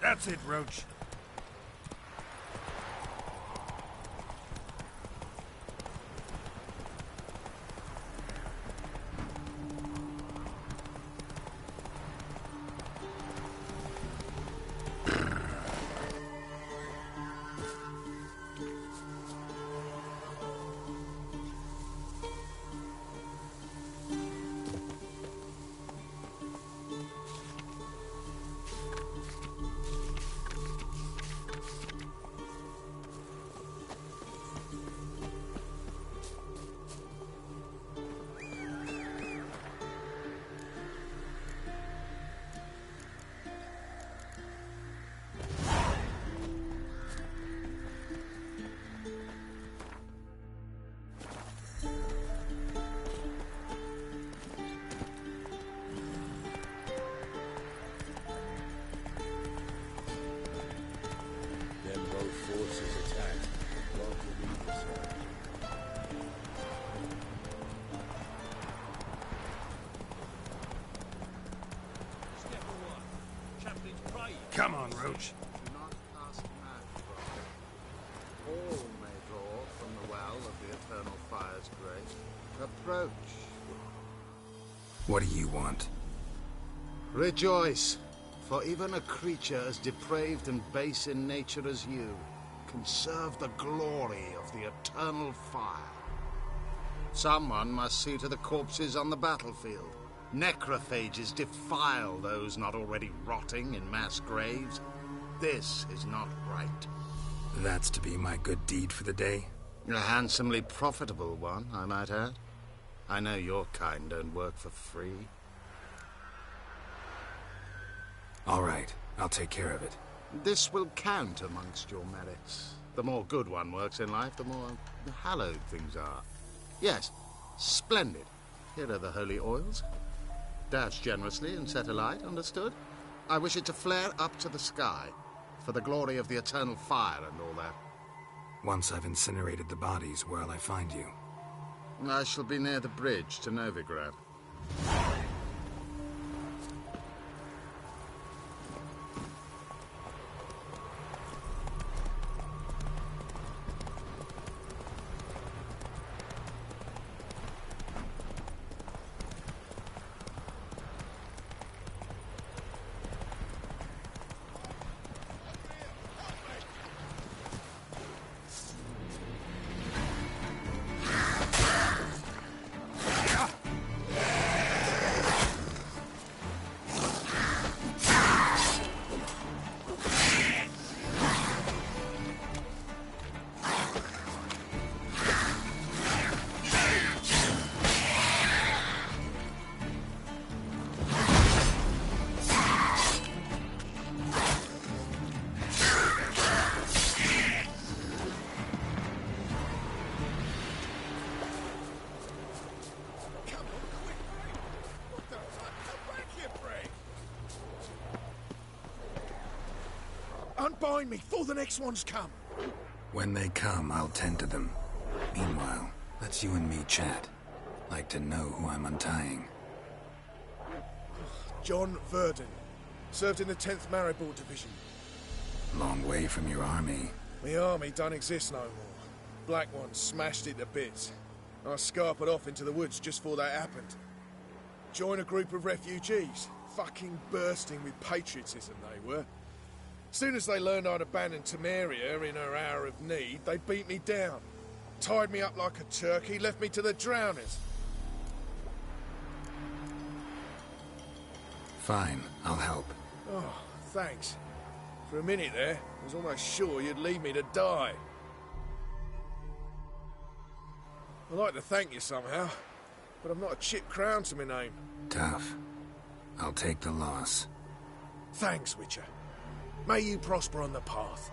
That's it, Roach. Come on, Roach. Do not cast mad, brother. All may draw from the well of the eternal fire's grace. Approach. What do you want? Rejoice, for even a creature as depraved and base in nature as you can serve the glory of the eternal fire. Someone must see to the corpses on the battlefield. Necrophages defile those not already rotting in mass graves. This is not right. That's to be my good deed for the day? A handsomely profitable one, I might add. I know your kind don't work for free. All right, I'll take care of it. This will count amongst your merits. The more good one works in life, the more hallowed things are. Yes, splendid. Here are the holy oils. Dash generously and set alight, understood? I wish it to flare up to the sky, for the glory of the eternal fire and all that. Once I've incinerated the bodies, where'll I find you? I shall be near the bridge to Novigrad. Unbind me before the next ones come. When they come, I'll tend to them. Meanwhile, let's you and me chat. Like to know who I'm untying. John Verdon. Served in the 10th Maribor Division. Long way from your army. My army don't exist no more. Black One smashed it to bits. I scarpered off into the woods just before that happened. Joined a group of refugees. Fucking bursting with patriotism they were. Soon as they learned I'd abandoned Temeria in her hour of need, they beat me down. Tied me up like a turkey, left me to the drowners. Fine, I'll help. Oh, thanks. For a minute there, I was almost sure you'd leave me to die. I'd like to thank you somehow, but I've not a chip crown to my name. Tough. I'll take the loss. Thanks, Witcher. May you prosper on the path.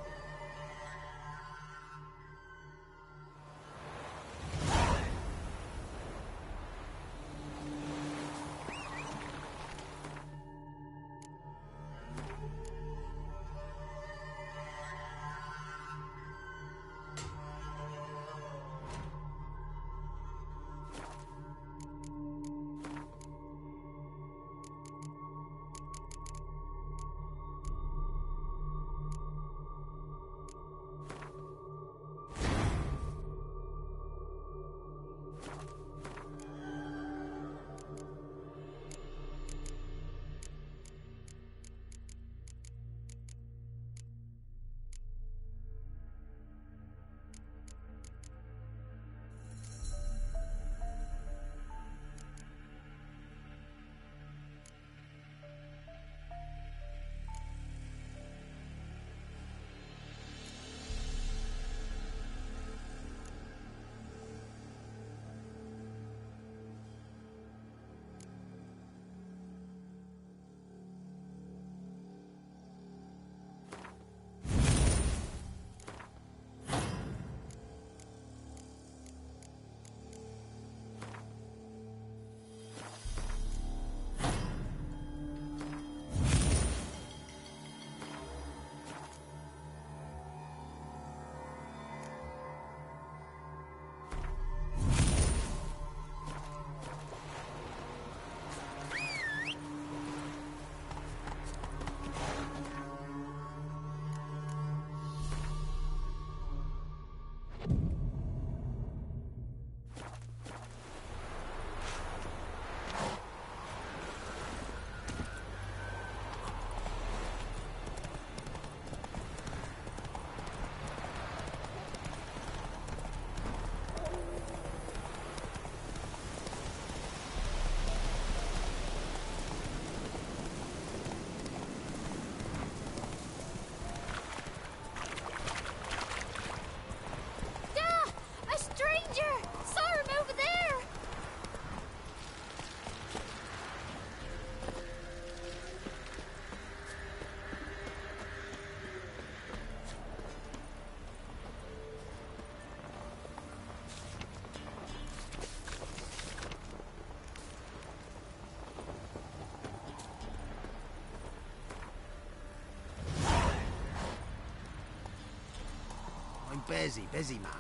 busy, busy man.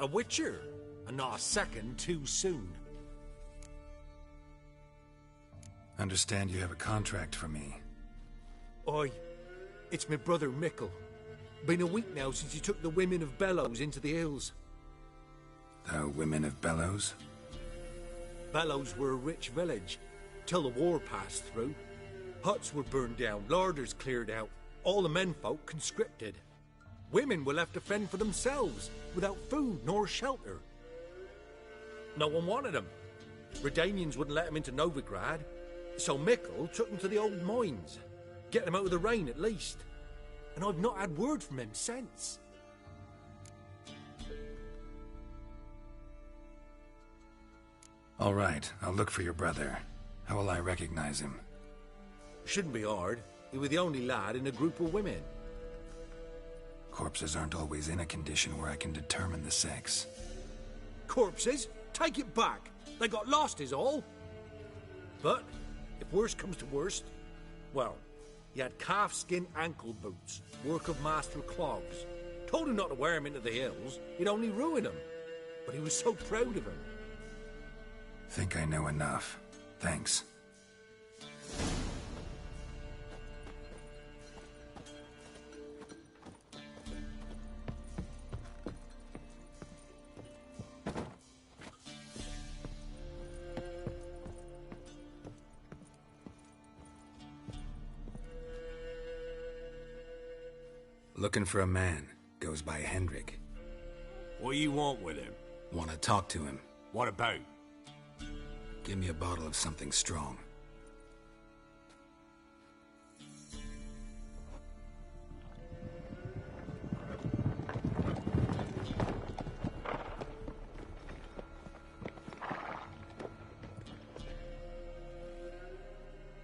A witcher, and not a second too soon. Understand you have a contract for me. Oi, it's my brother Mickle. Been a week now since he took the women of Bellows into the hills. The women of Bellows? Bellows were a rich village, till the war passed through. Huts were burned down, larders cleared out, all the menfolk conscripted. Women were left to fend for themselves, without food nor shelter. No one wanted them. Redanians wouldn't let them into Novigrad, so Mickle took them to the old mines. Get them out of the rain, at least. And I've not had word from him since. All right, I'll look for your brother. How will I recognize him? Shouldn't be hard. He was the only lad in a group of women. Corpses aren't always in a condition where I can determine the sex. Corpses? Take it back. They got lost is all. But, if worst comes to worst, well, he had calfskin ankle boots, work of Master Clogs. Told him not to wear him into the hills, he'd only ruin him. But he was so proud of him. Think I know enough. Thanks. Looking for a man. Goes by Hendrik. What do you want with him? Want to talk to him. What about? Give me a bottle of something strong.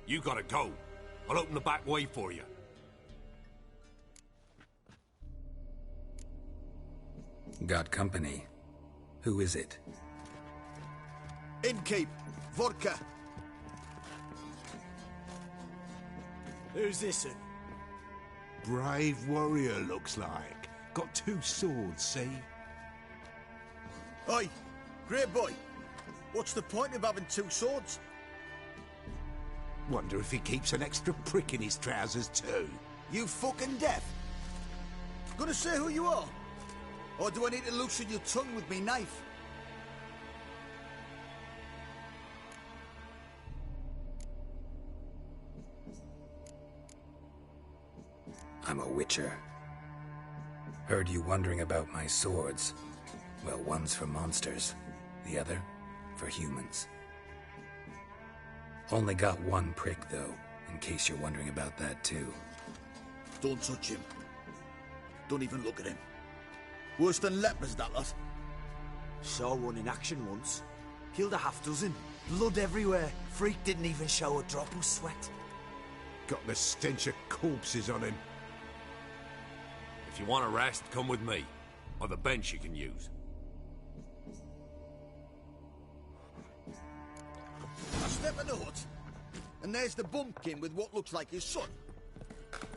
You gotta go. I'll open the back way for you. Got company. Who is it? Innkeep, vodka. Who's this? Brave warrior, looks like. Got 2 swords, see? Oi, great boy. What's the point of having 2 swords? Wonder if he keeps an extra prick in his trousers, too. You fucking deaf? Gonna say who you are? Or do I need to loosen your tongue with me knife? I'm a witcher. Heard you wondering about my swords. Well, one's for monsters, the other for humans. Only got 1 prick, though, in case you're wondering about that, too. Don't touch him. Don't even look at him. Worse than lepers, that lot. Saw one in action once. Killed a half dozen. Blood everywhere. Freak didn't even show a drop of sweat. Got the stench of corpses on him. If you want a rest, come with me. Or the bench you can use. I step in the hut, and there's the bumpkin with what looks like his son.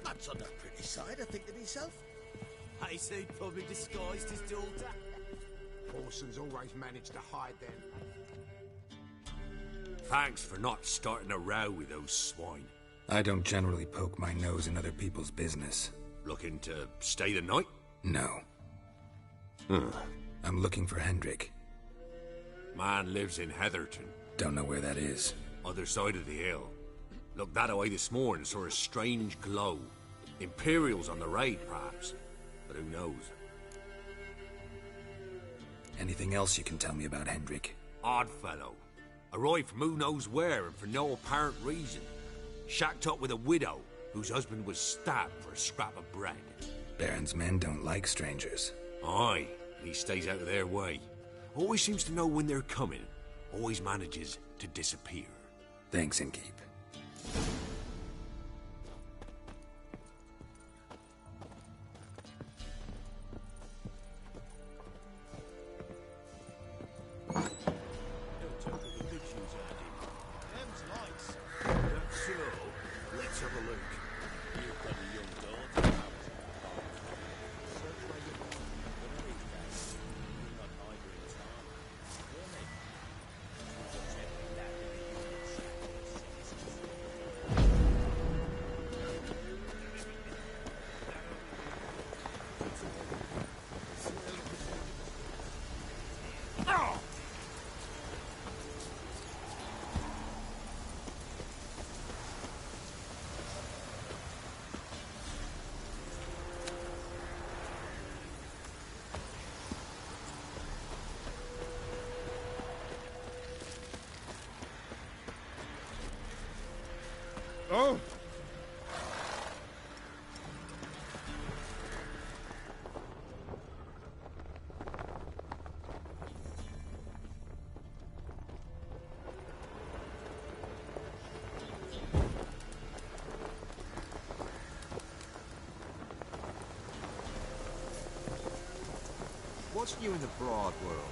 That's on the pretty side, I think to myself. I say he'd probably disguised his daughter. Orson's always managed to hide them. Thanks for not starting a row with those swine. I don't generally poke my nose in other people's business. Looking to stay the night? No. I'm looking for Hendrik. Man lives in Heatherton. Don't know where that is. Other side of the hill. Looked that away this morning, saw a strange glow. Imperials on the raid, perhaps. But who knows? Anything else you can tell me about Hendrik? Odd fellow. Arrived from who knows where and for no apparent reason. Shacked up with a widow whose husband was stabbed for a scrap of bread. Baron's men don't like strangers. Aye, he stays out of their way. Always seems to know when they're coming. Always manages to disappear. Thanks, Innkeep. Oh! What's new in the broad world?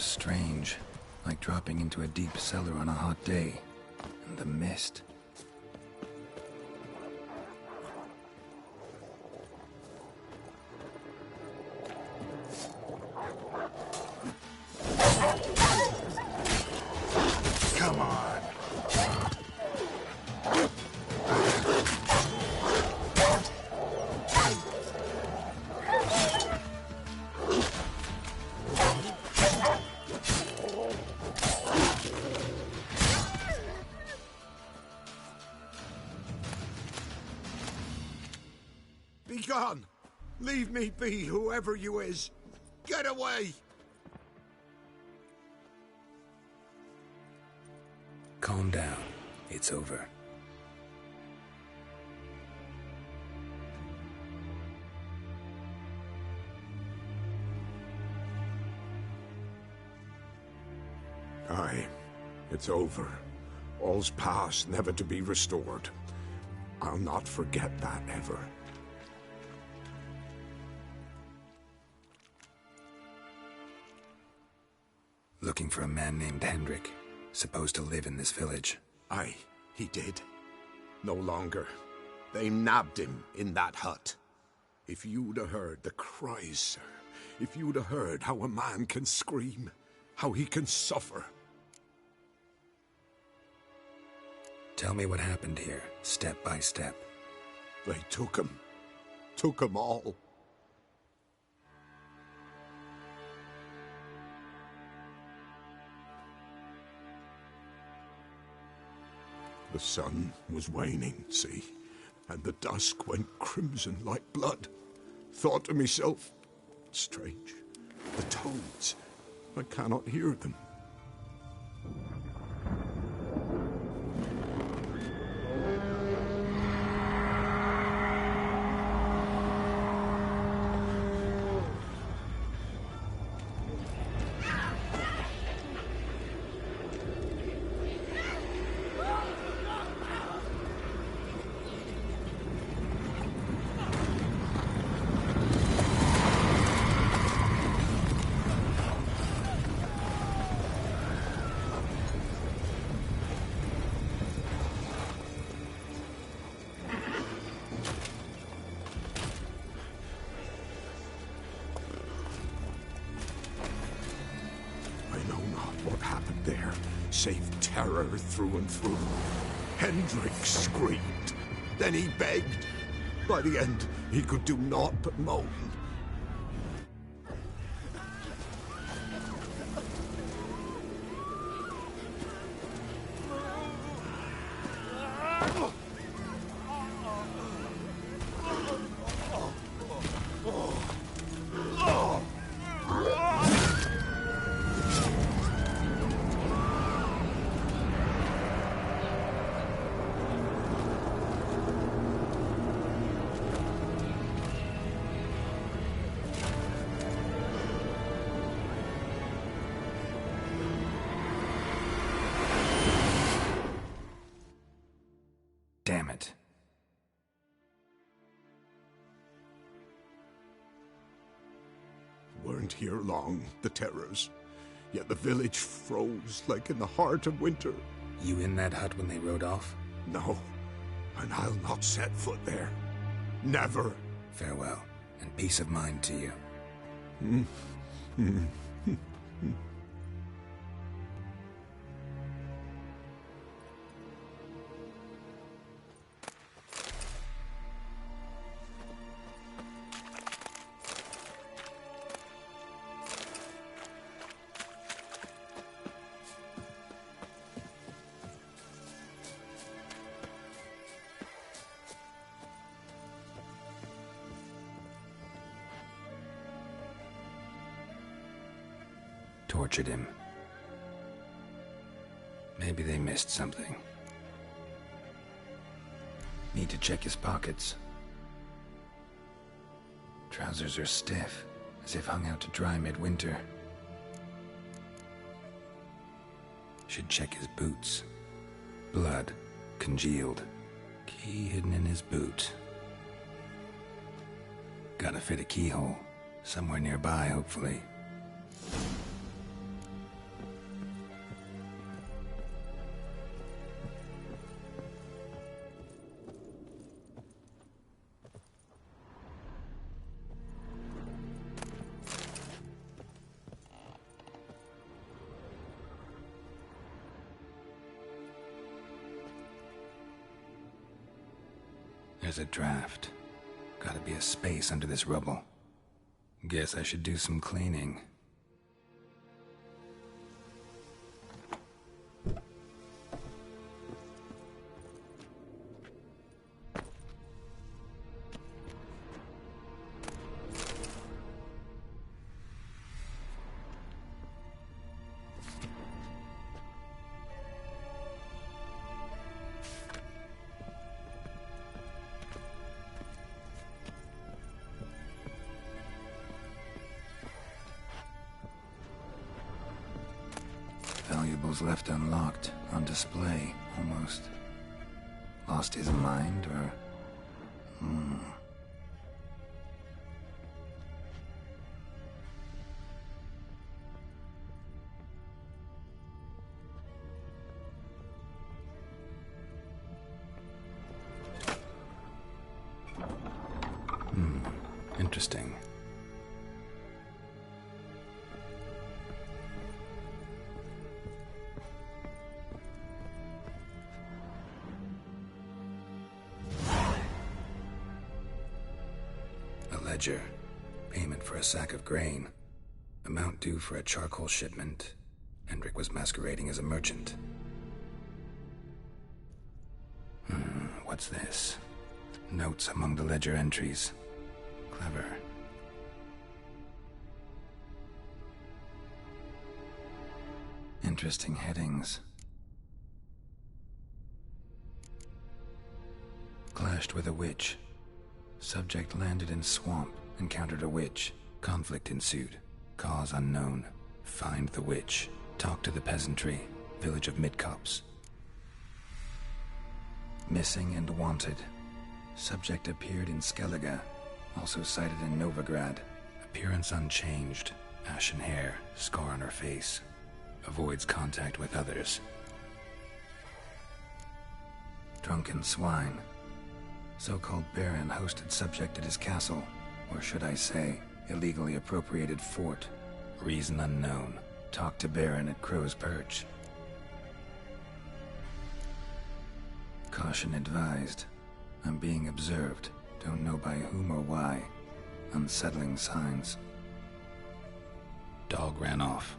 Strange, like dropping into a deep cellar on a hot day. And the mist. Come on. Be gone! Leave me be, whoever you is! Get away! Calm down. It's over. Aye, it's over. All's past, never to be restored. I'll not forget that ever. Looking for a man named Hendrik, supposed to live in this village. Aye, he did. No longer. They nabbed him in that hut. If you'd have heard the cries, sir. If you'd have heard how a man can scream, how he can suffer. Tell me what happened here, step by step. They took him. Took him all. The sun was waning, see, and the dusk went crimson like blood. Thought to myself, strange, the toads, I cannot hear them. Save terror through and through. Hendrik screamed. Then he begged. By the end, he could do naught but moan. Damn it. Weren't here long, the terrors. Yet the village froze like in the heart of winter. You in that hut when they rode off? No, and I'll not set foot there. Never. Farewell, and peace of mind to you. Tortured him. Maybe they missed something. Need to check his pockets. Trousers are stiff, as if hung out to dry midwinter. Should check his boots. Blood, congealed. Key hidden in his boot. Gotta fit a keyhole. Somewhere nearby, hopefully. There's a draft. Gotta be a space under this rubble. Guess I should do some cleaning. Valuables left unlocked, on display, almost. Lost his mind, or... Interesting. Ledger. Payment for a sack of grain. Amount due for a charcoal shipment. Hendrik was masquerading as a merchant. What's this? Notes among the ledger entries. Clever. Interesting headings. Clashed with a witch. Subject landed in swamp, encountered a witch. Conflict ensued. Cause unknown. Find the witch. Talk to the peasantry. Village of Midcopse. Missing and wanted. Subject appeared in Skellige. Also sighted in Novigrad. Appearance unchanged. Ashen hair. Scar on her face. Avoids contact with others. Drunken swine. So-called Baron hosted subject at his castle, or should I say, illegally appropriated fort. Reason unknown. Talked to Baron at Crow's Perch. Caution advised. I'm being observed. Don't know by whom or why. Unsettling signs. Dog ran off.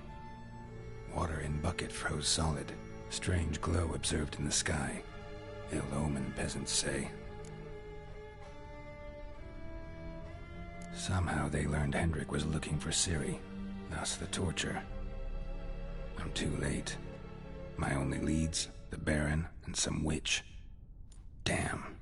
Water in bucket froze solid. Strange glow observed in the sky. Ill omen, peasants say. Somehow they learned Hendrik was looking for Ciri, thus the torture. I'm too late. My only leads, the Baron and some witch. Damn.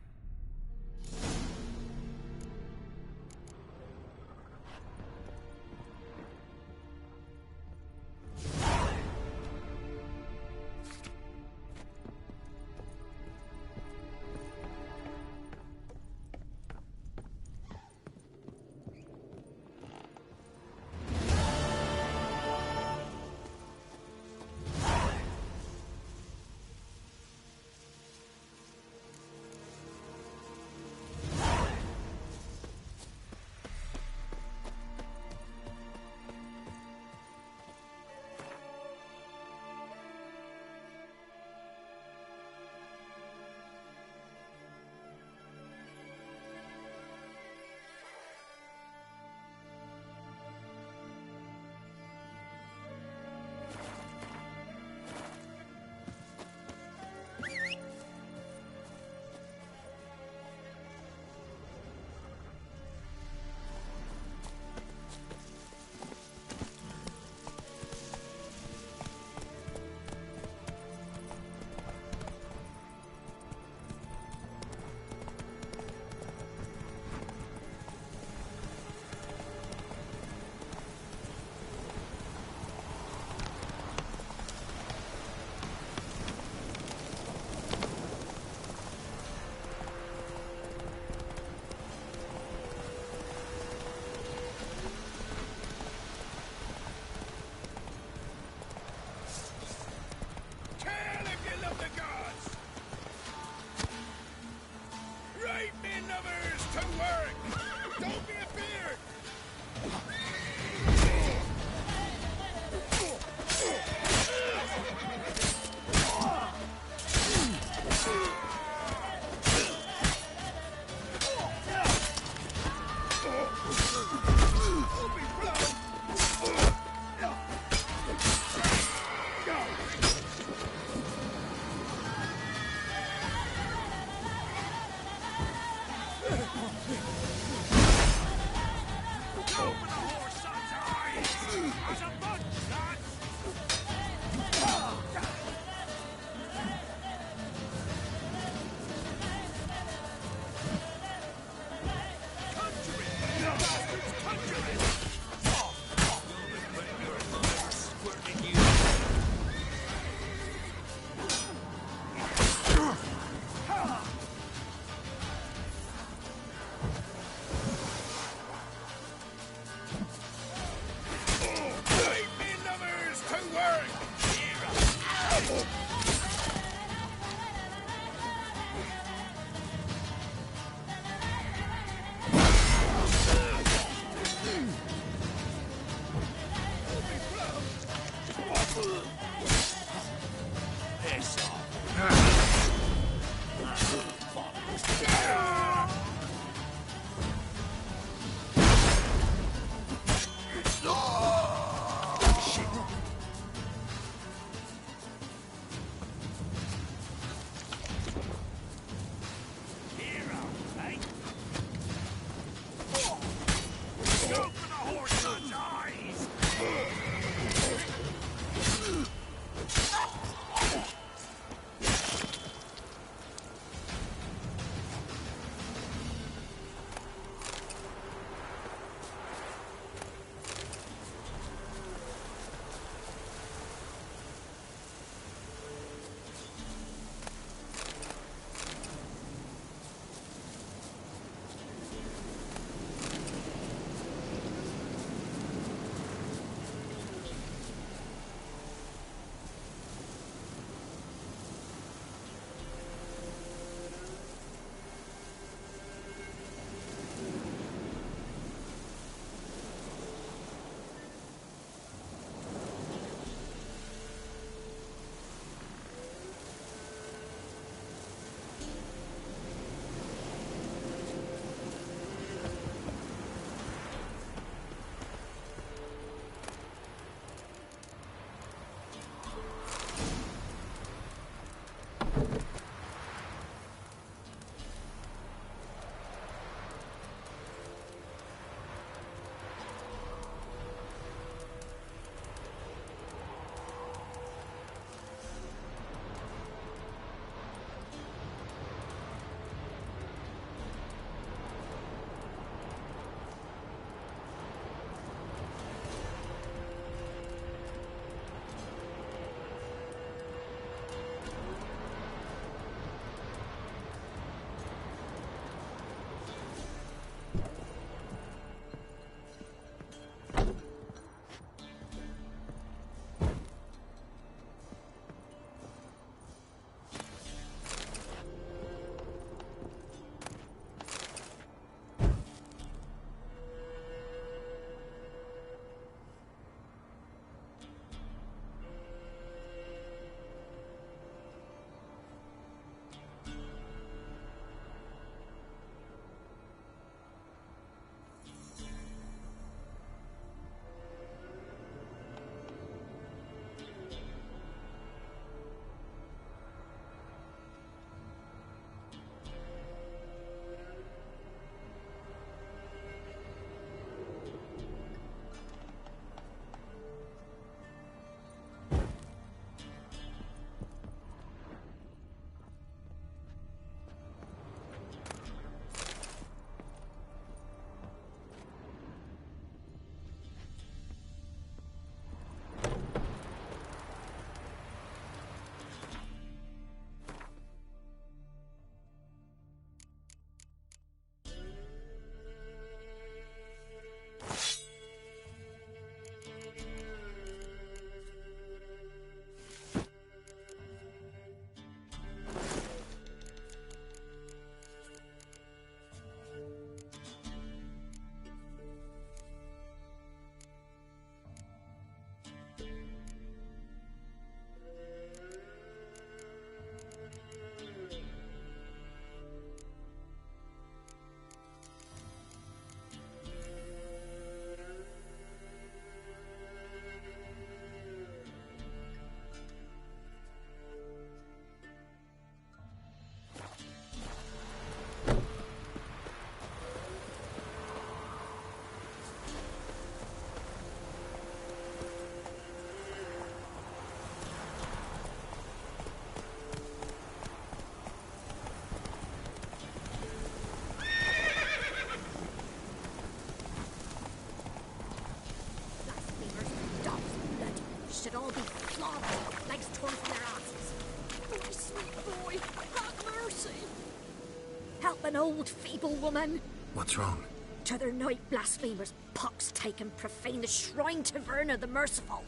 help an old feeble woman. What's wrong? T'other night blasphemers pox take and profane the shrine to Verna the Merciful.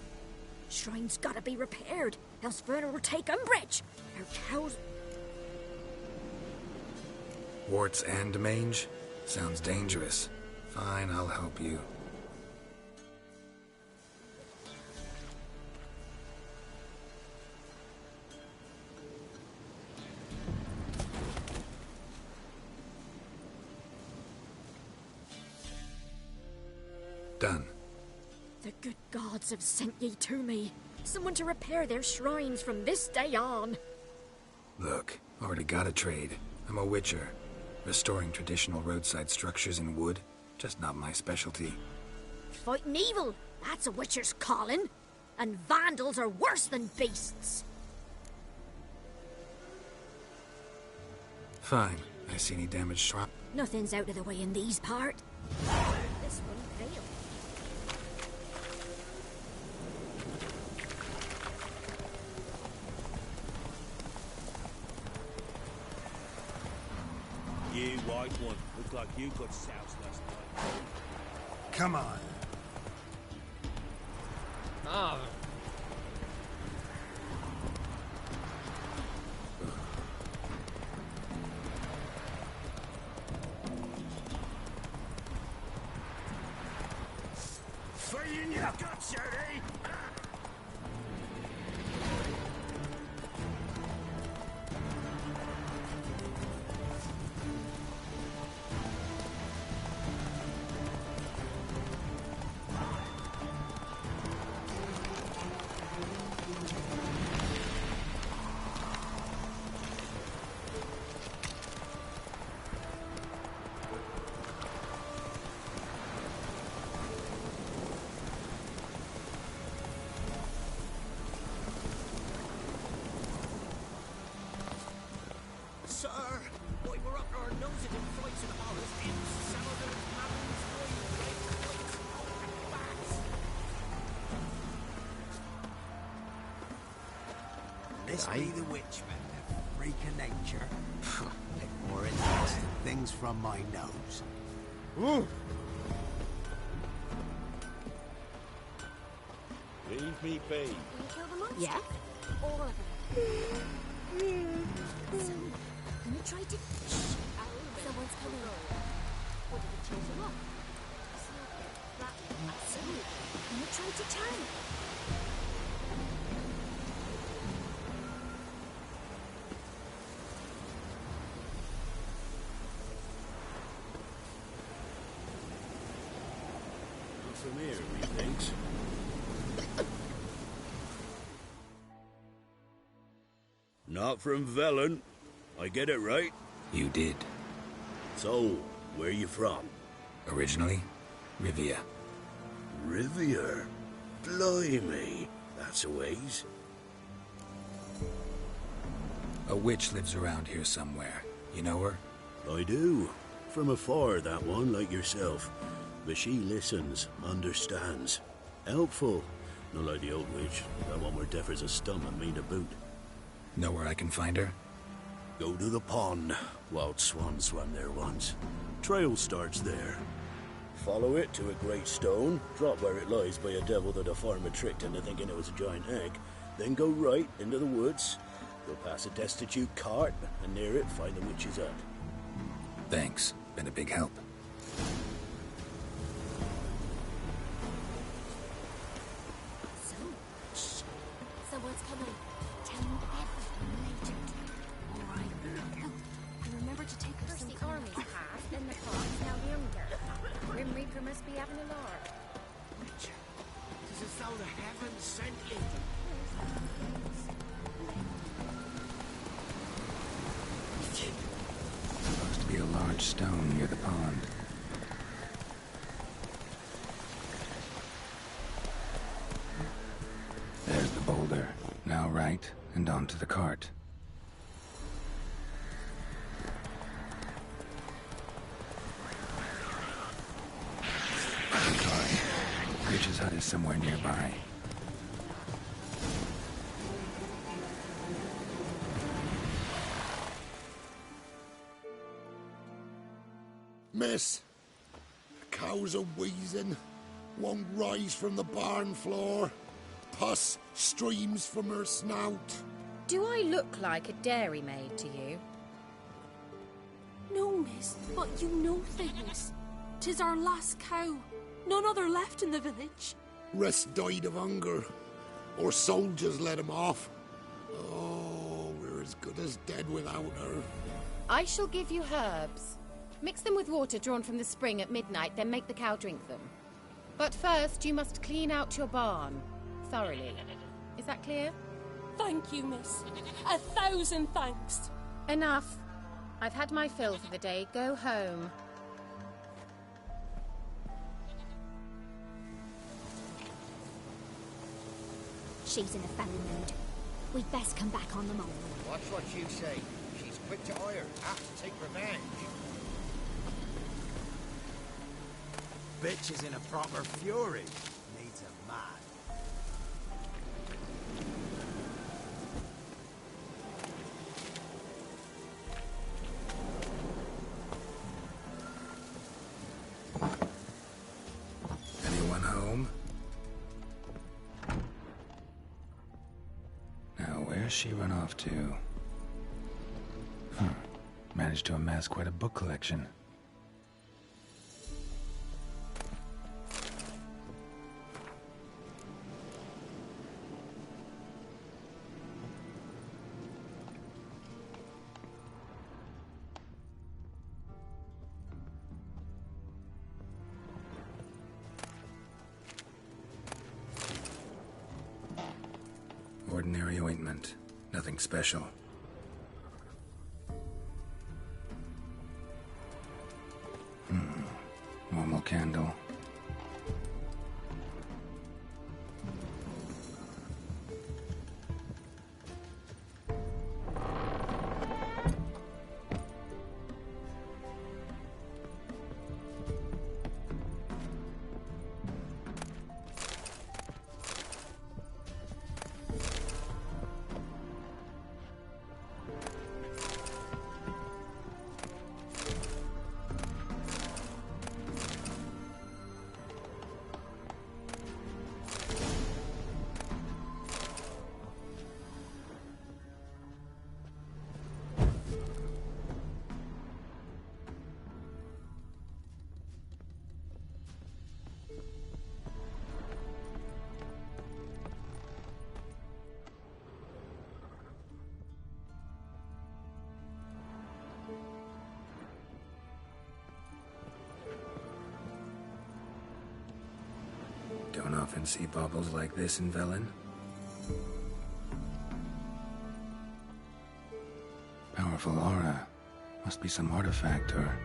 Shrine's gotta be repaired, else Verna will take umbrage. Her cows... Warts and mange? Sounds dangerous. Fine, I'll help you. Done. The good gods have sent ye to me. Someone to repair their shrines from this day on. Look, already got a trade. I'm a witcher. Restoring traditional roadside structures in wood, just not my specialty. Fighting evil, that's a witcher's calling. And vandals are worse than beasts. Fine. I see any damaged shrine. Nothing's out of the way in these parts. This one pale. You white one. Look like you got soused last night. Come on. Oh. Free in your guts, er3! Sir, boy, we're up our noses in fights in horrors, in salamanders, mountains, fights, and bats. This be the witchman, a freak of nature. Take more interesting things from my nose. Ooh. Leave me be. Can you kill the monster? Yeah. All of them. So, can you try to... Someone's coming. What did it change them up? So, can you try to turn? Not from here, methinks. Not from Velen. I get it right? You did. So, where you from? Originally, Rivia. Rivia? Blimey. That's a ways. A witch lives around here somewhere. You know her? I do. From afar, that one, like yourself. But she listens, understands. Helpful. Not like the old witch. That one were deaf as a stump and mean to boot. Know where I can find her? Go to the pond. Wild swan swam there once. Trail starts there. Follow it to a great stone, drop where it lies by a devil that a farmer tricked into thinking it was a giant egg, then go right into the woods. Go past a destitute cart, and near it find the witch's hut. Thanks. Been a big help. So, shh. Someone's coming. Tell me everything later. All right. Oh, and remember to take her First some the army's passed, then the fox, now the Younger. Grim Reaper must be having a lark. Tis as though the heavens sent you. Supposed to be a large stone near the pond. There's the boulder. Now right, and onto the cart. I'm sorry. Witch's hut is somewhere nearby. Miss, the cows are wheezing, won't rise from the barn floor. Pus streams from her snout. Do I look like a dairymaid to you? No, miss, but you know things. 'Tis our last cow. None other left in the village. Rest died of hunger, or soldiers let him off. Oh, we're as good as dead without her. I shall give you herbs. Mix them with water drawn from the spring at midnight, then make the cow drink them. But first, you must clean out your barn. Thoroughly. Is that clear? Thank you, miss. 1,000 thanks. Enough. I've had my fill for the day. Go home. She's in a foul mood. We'd best come back on the morrow. Watch what you say. She's quick to ire, apt to take revenge. Bitch is in a proper fury. Needs a man. Anyone home? Now, where's she run off to? Managed to amass quite a book collection. Ordinary ointment. Nothing special. Normal candle. Don't often see baubles like this in Velen. Powerful aura. Must be some artifact or...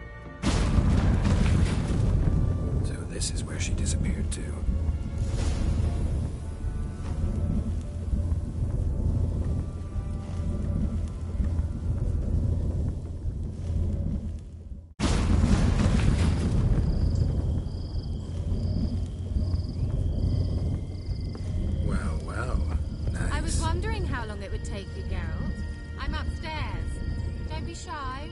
So this is where she disappeared to. I was wondering how long it would take you, Geralt. I'm upstairs. Don't be shy.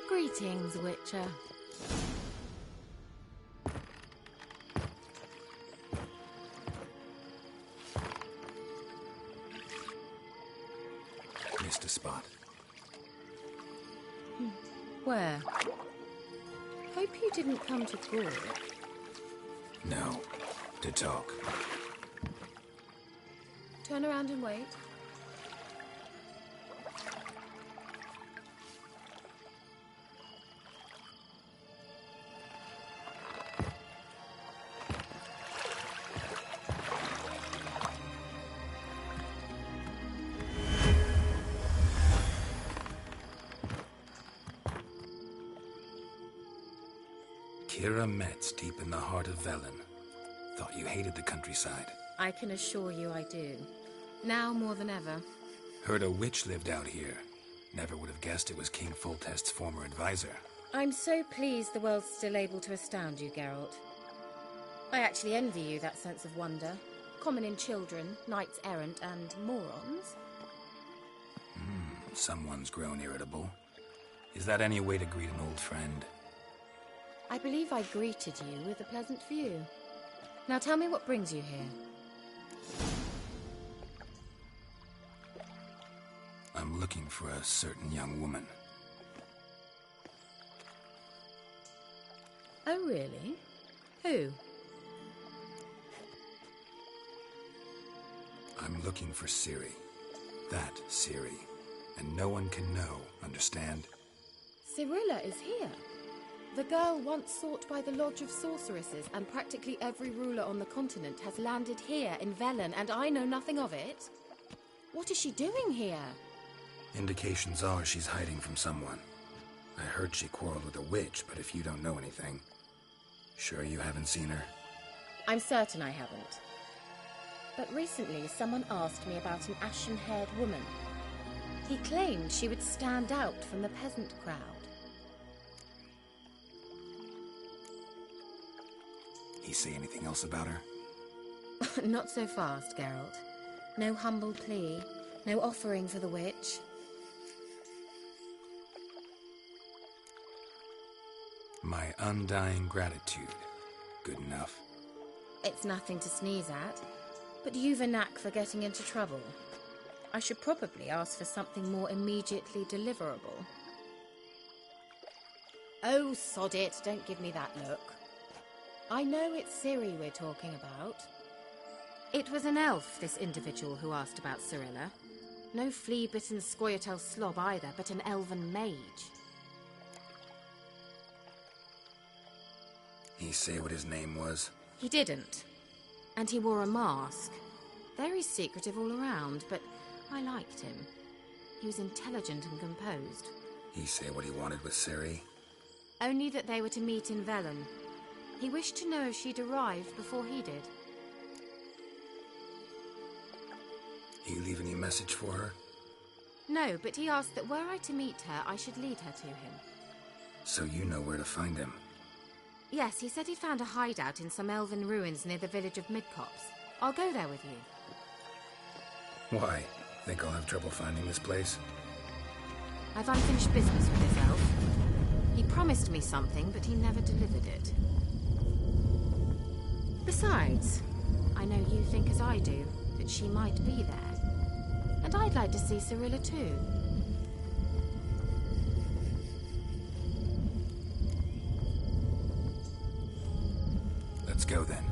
Greetings, Witcher. Missed a spot. Where? Hope you didn't come to talk. No, to talk. Turn around and wait. Kira Metz, deep in the heart of Velen. Thought you hated the countryside. I can assure you I do. Now more than ever. Heard a witch lived out here. Never would have guessed it was King Foltest's former advisor. I'm so pleased the world's still able to astound you, Geralt. I actually envy you that sense of wonder. Common in children, knights errant, and morons. Someone's grown irritable. Is that any way to greet an old friend? I believe I greeted you with a pleasant view. Now tell me what brings you here. I'm looking for a certain young woman. Oh, really? Who? I'm looking for Ciri. That Ciri. And no one can know, understand? Cirilla is here. The girl once sought by the Lodge of Sorceresses, and practically every ruler on the continent has landed here in Velen, and I know nothing of it. What is she doing here? Indications are she's hiding from someone. I heard she quarreled with a witch, but if you don't know anything... Sure you haven't seen her? I'm certain I haven't. But recently someone asked me about an ashen-haired woman. He claimed she would stand out from the peasant crowd. He say anything else about her? Not so fast, Geralt. No humble plea, no offering for the witch. My undying gratitude. Good enough. It's nothing to sneeze at, but you've a knack for getting into trouble. I should probably ask for something more immediately deliverable. Oh, sod it, don't give me that look. I know it's Ciri we're talking about. It was an elf, this individual who asked about Cirilla. No flea-bitten Scoia'tael slob either, but an elven mage. He say what his name was? He didn't. And he wore a mask. Very secretive all around, but I liked him. He was intelligent and composed. He say what he wanted with Ciri? Only that they were to meet in Velen. He wished to know if she'd arrived before he did. He leave any message for her? No, but he asked that were I to meet her, I should lead her to him. So you know where to find him? Yes, he said he found a hideout in some elven ruins near the village of Midcopse. I'll go there with you. Why? Think I'll have trouble finding this place? I've unfinished business with this elf. He promised me something, but he never delivered it. Besides, I know you think as I do, that she might be there. And I'd like to see Cirilla too. Let's go then.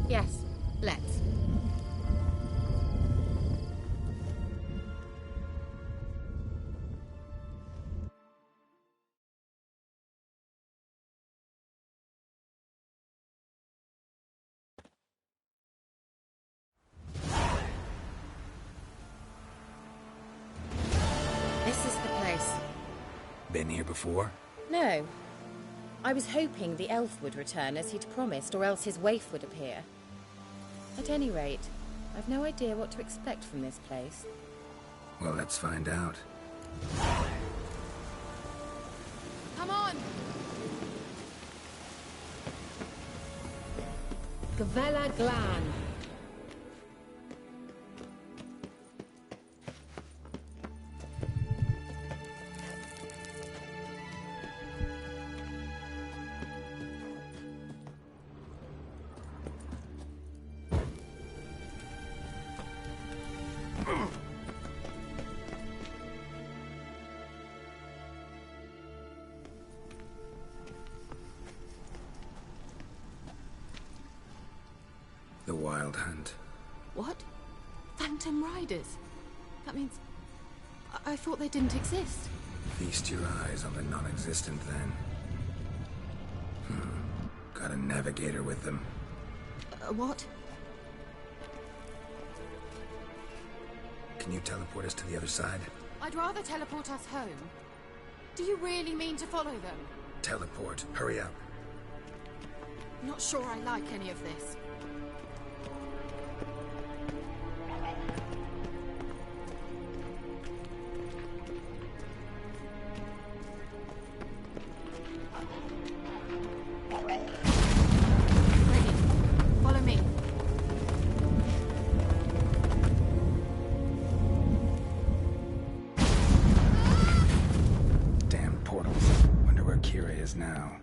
Yes, let's. This is the place. Been here before? No. I was hoping the elf would return as he'd promised, or else his waif would appear. At any rate, I've no idea what to expect from this place. Well, let's find out. Come on! Gavella Glan. Wild Hunt. What? Phantom Riders? That means... I thought they didn't exist. Feast your eyes on the non-existent, then. Got a navigator with them. What? Can you teleport us to the other side? I'd rather teleport us home. Do you really mean to follow them? Teleport. Hurry up. Not sure I like any of this. Ready. Follow me. Damn portals. Wonder where Kira is now.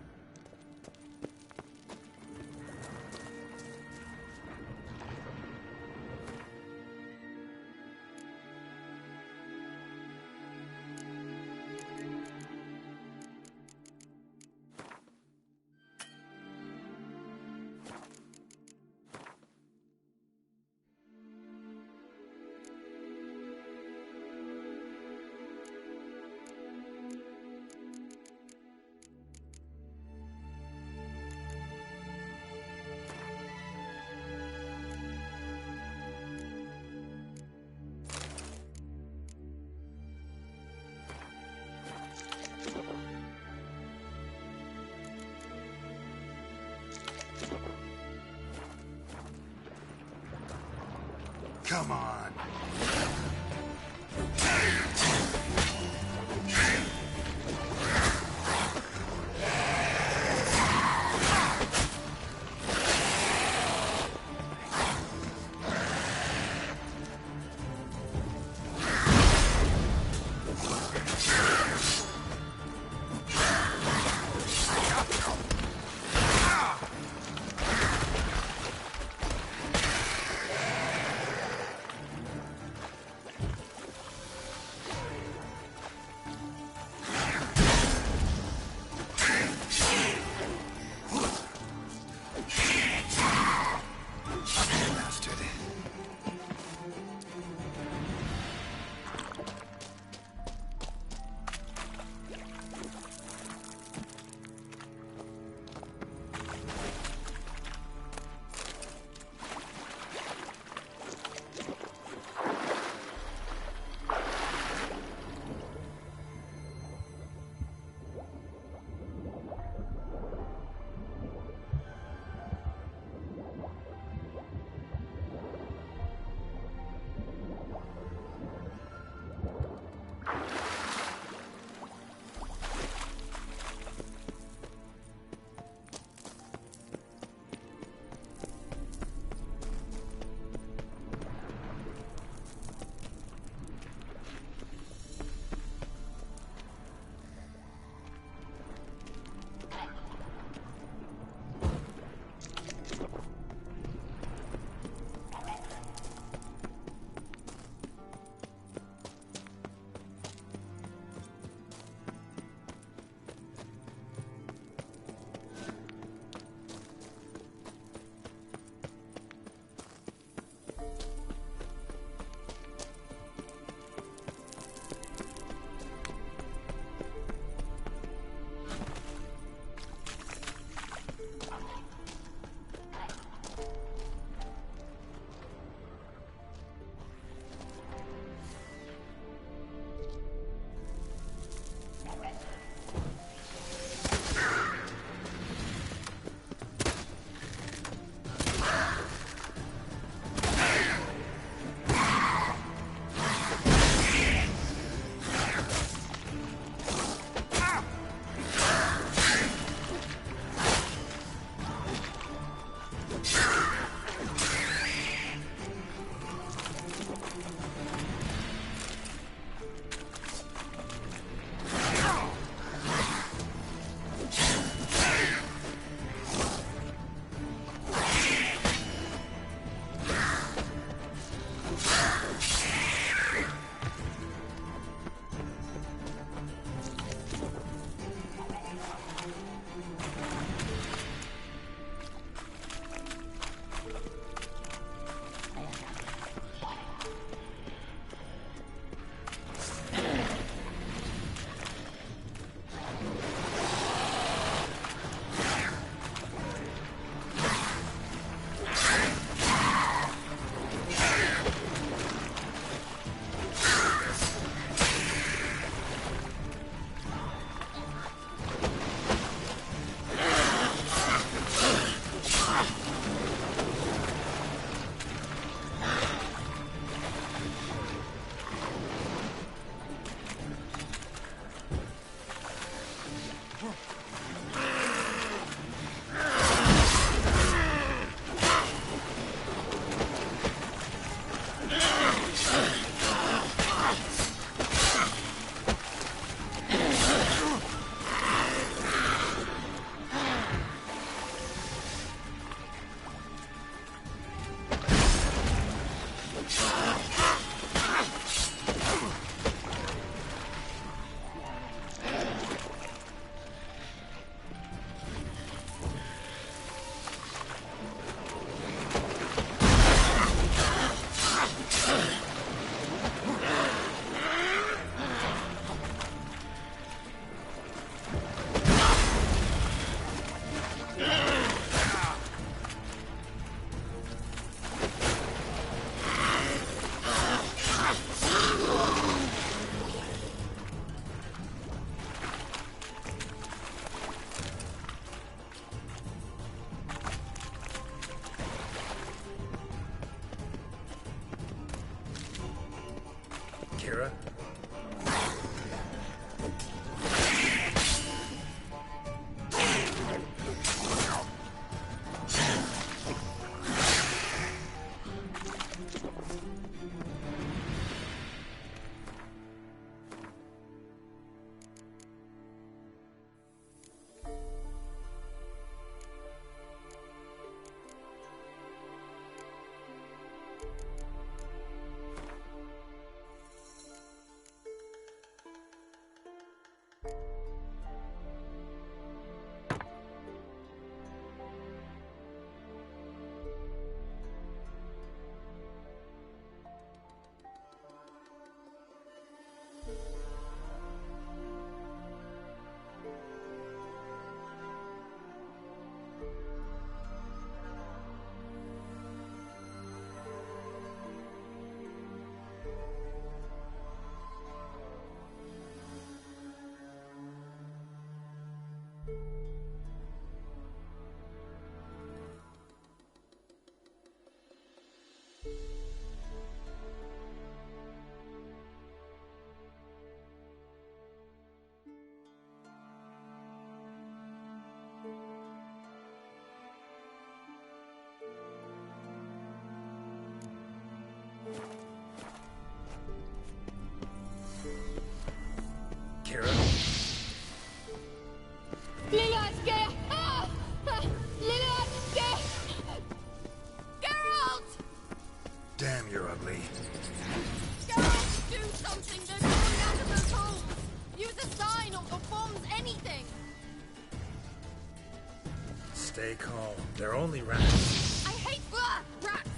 Stay calm. They're only rats. I hate rats!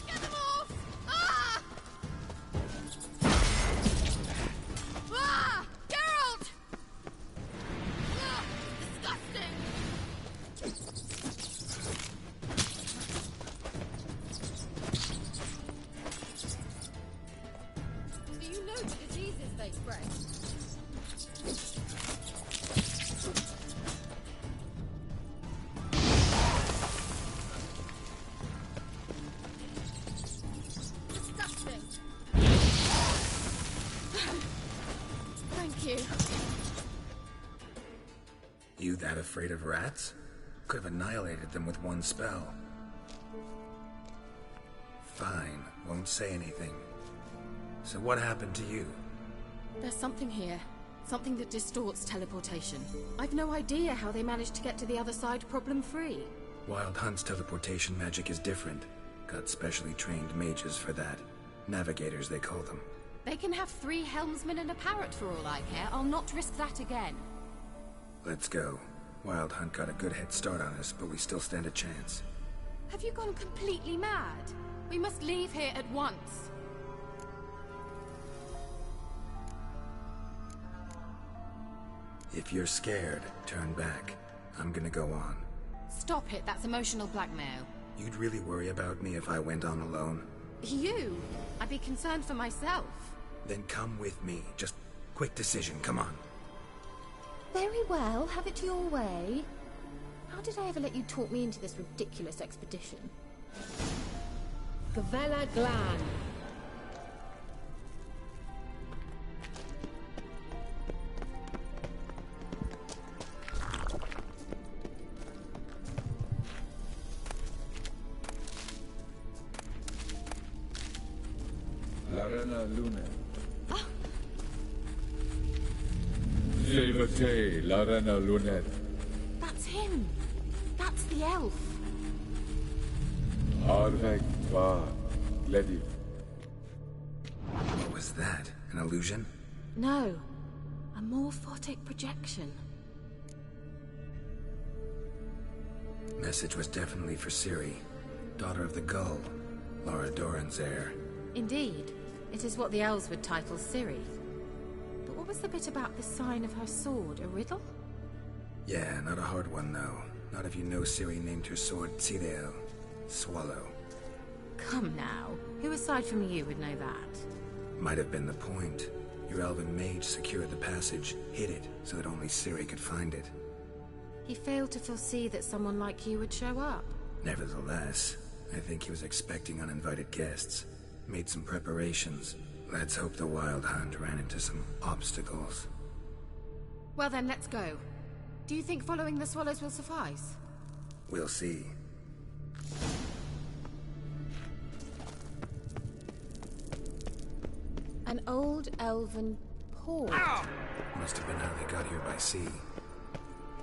Get them off! Ah! Ah! Geralt! Ah, disgusting! Do you know the diseases they spread? Disgusting. Thank you. You that afraid of rats? Could have annihilated them with one spell. Fine, won't say anything. So what happened to you? There's something here. Something that distorts teleportation. I've no idea how they managed to get to the other side problem-free. Wild Hunt's teleportation magic is different. Got specially trained mages for that. Navigators, they call them. They can have 3 helmsmen and a parrot for all I care. I'll not risk that again. Let's go. Wild Hunt got a good head start on us, but we still stand a chance. Have you gone completely mad? We must leave here at once. If you're scared, turn back. I'm gonna go on. Stop it, that's emotional blackmail. You'd really worry about me if I went on alone? You? I'd be concerned for myself. Then come with me. Just quick decision, come on. Very well, have it your way. How did I ever let you talk me into this ridiculous expedition? Gavella Glan. Larena Lune. Silvete, Larena Lunet. That's him. That's the elf. Arvek va Gledi. What was that? An illusion? No. A morphotic projection. Message was definitely for Ciri, daughter of the Gull, Laura Doran's heir. Indeed. It is what the elves would title Ciri. But what was the bit about the sign of her sword? A riddle? Yeah, not a hard one, though. Not if you know Ciri named her sword Cideo, Swallow. Come now. Who aside from you would know that? Might have been the point. Your elven mage secured the passage, hid it, so that only Ciri could find it. He failed to foresee that someone like you would show up. Nevertheless, I think he was expecting uninvited guests. Made some preparations. Let's hope the Wild Hunt ran into some obstacles. Well then, let's go. Do you think following the swallows will suffice? We'll see. An old elven port. Must have been how they got here by sea.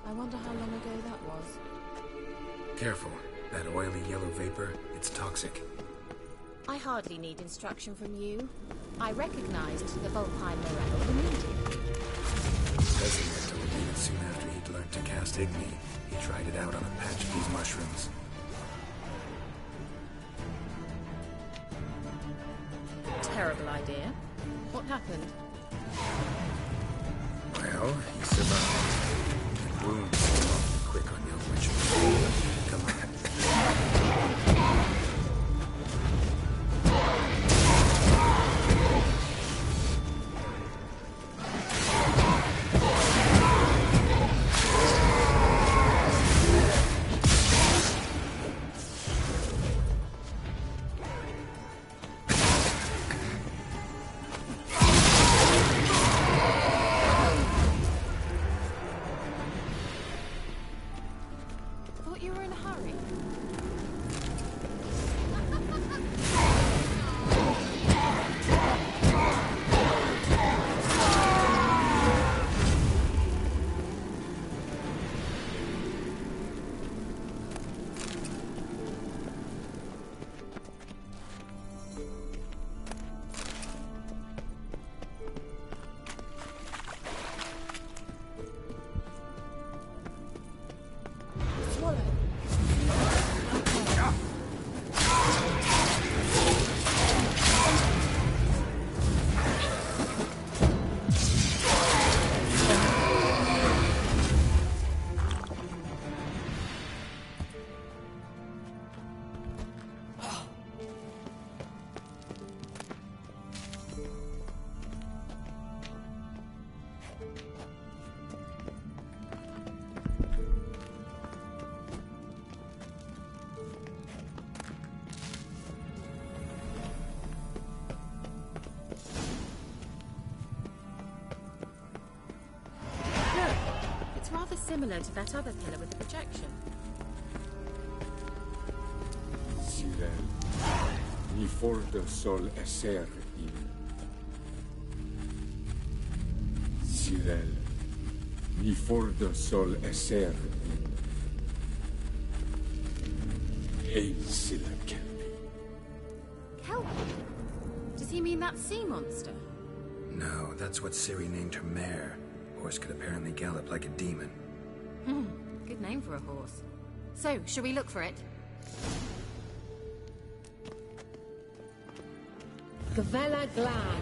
I wonder how long ago that was. Careful. That oily yellow vapor, it's toxic. I hardly need instruction from you. I recognized the Vulpine morel immediately. Resident told me that soon after he'd learned to cast Igni, he tried it out on a patch of these mushrooms. Terrible idea. What happened? Well, he survived. Wounds came off quick on young Richard. Come on. similar to that other pillar with the projection. Sirel, ni fordo sol esser il. Sirel, ni fordo sol esser il. Ei sila kelpi. Kelpie? Does he mean that sea monster? No, that's what Ciri named her mare. Horse could apparently gallop like a demon. Good name for a horse. So, shall we look for it? Gvella Glan.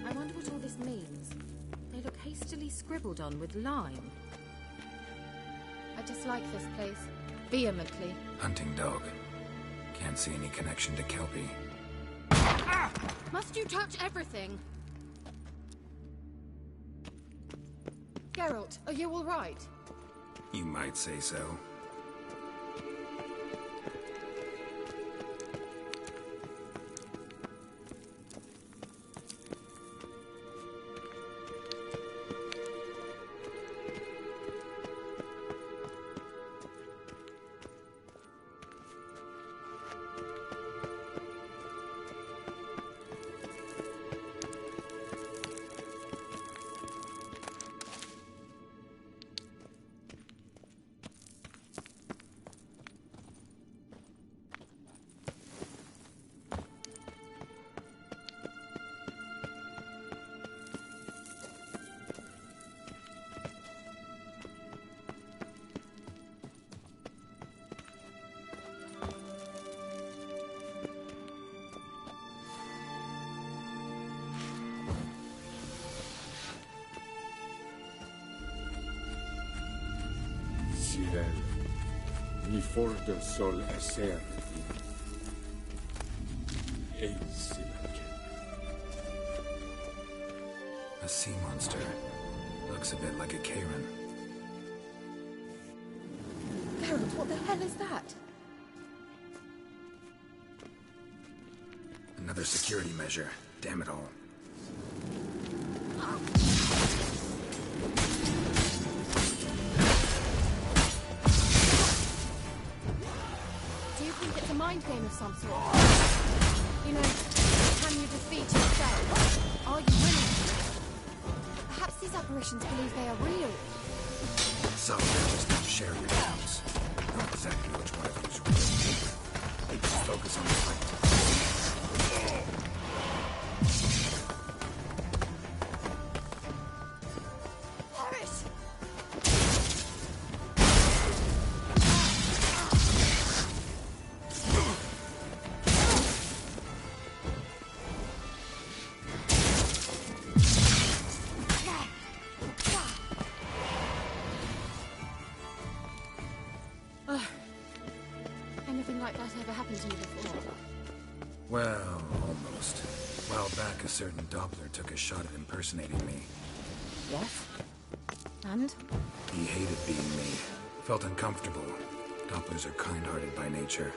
I wonder what all this means. They look hastily scribbled on with lime. I dislike this place. Vehemently. Hunting dog. Can't see any connection to Kelpie. Must you touch everything? Geralt, are you all right? You might say so. Sirel, ni fordo sol esser il. Ei sila kelpi. A sea monster. Looks a bit like a Karen. Geralt, what the hell is that? Another security measure. Damn it all. Do you think it's a mind game of some sort? You know, can you defeat yourself? Are you winning? Perhaps these apparitions believe they are real. Some just don't share your doubts. Know exactly which one of you's real. Just focus on the fight. Anything like that ever happened to you before? Well, almost. A while back, a certain Doppler took a shot at impersonating me. Yes? And? He hated being me. Felt uncomfortable. Dopplers are kind-hearted by nature.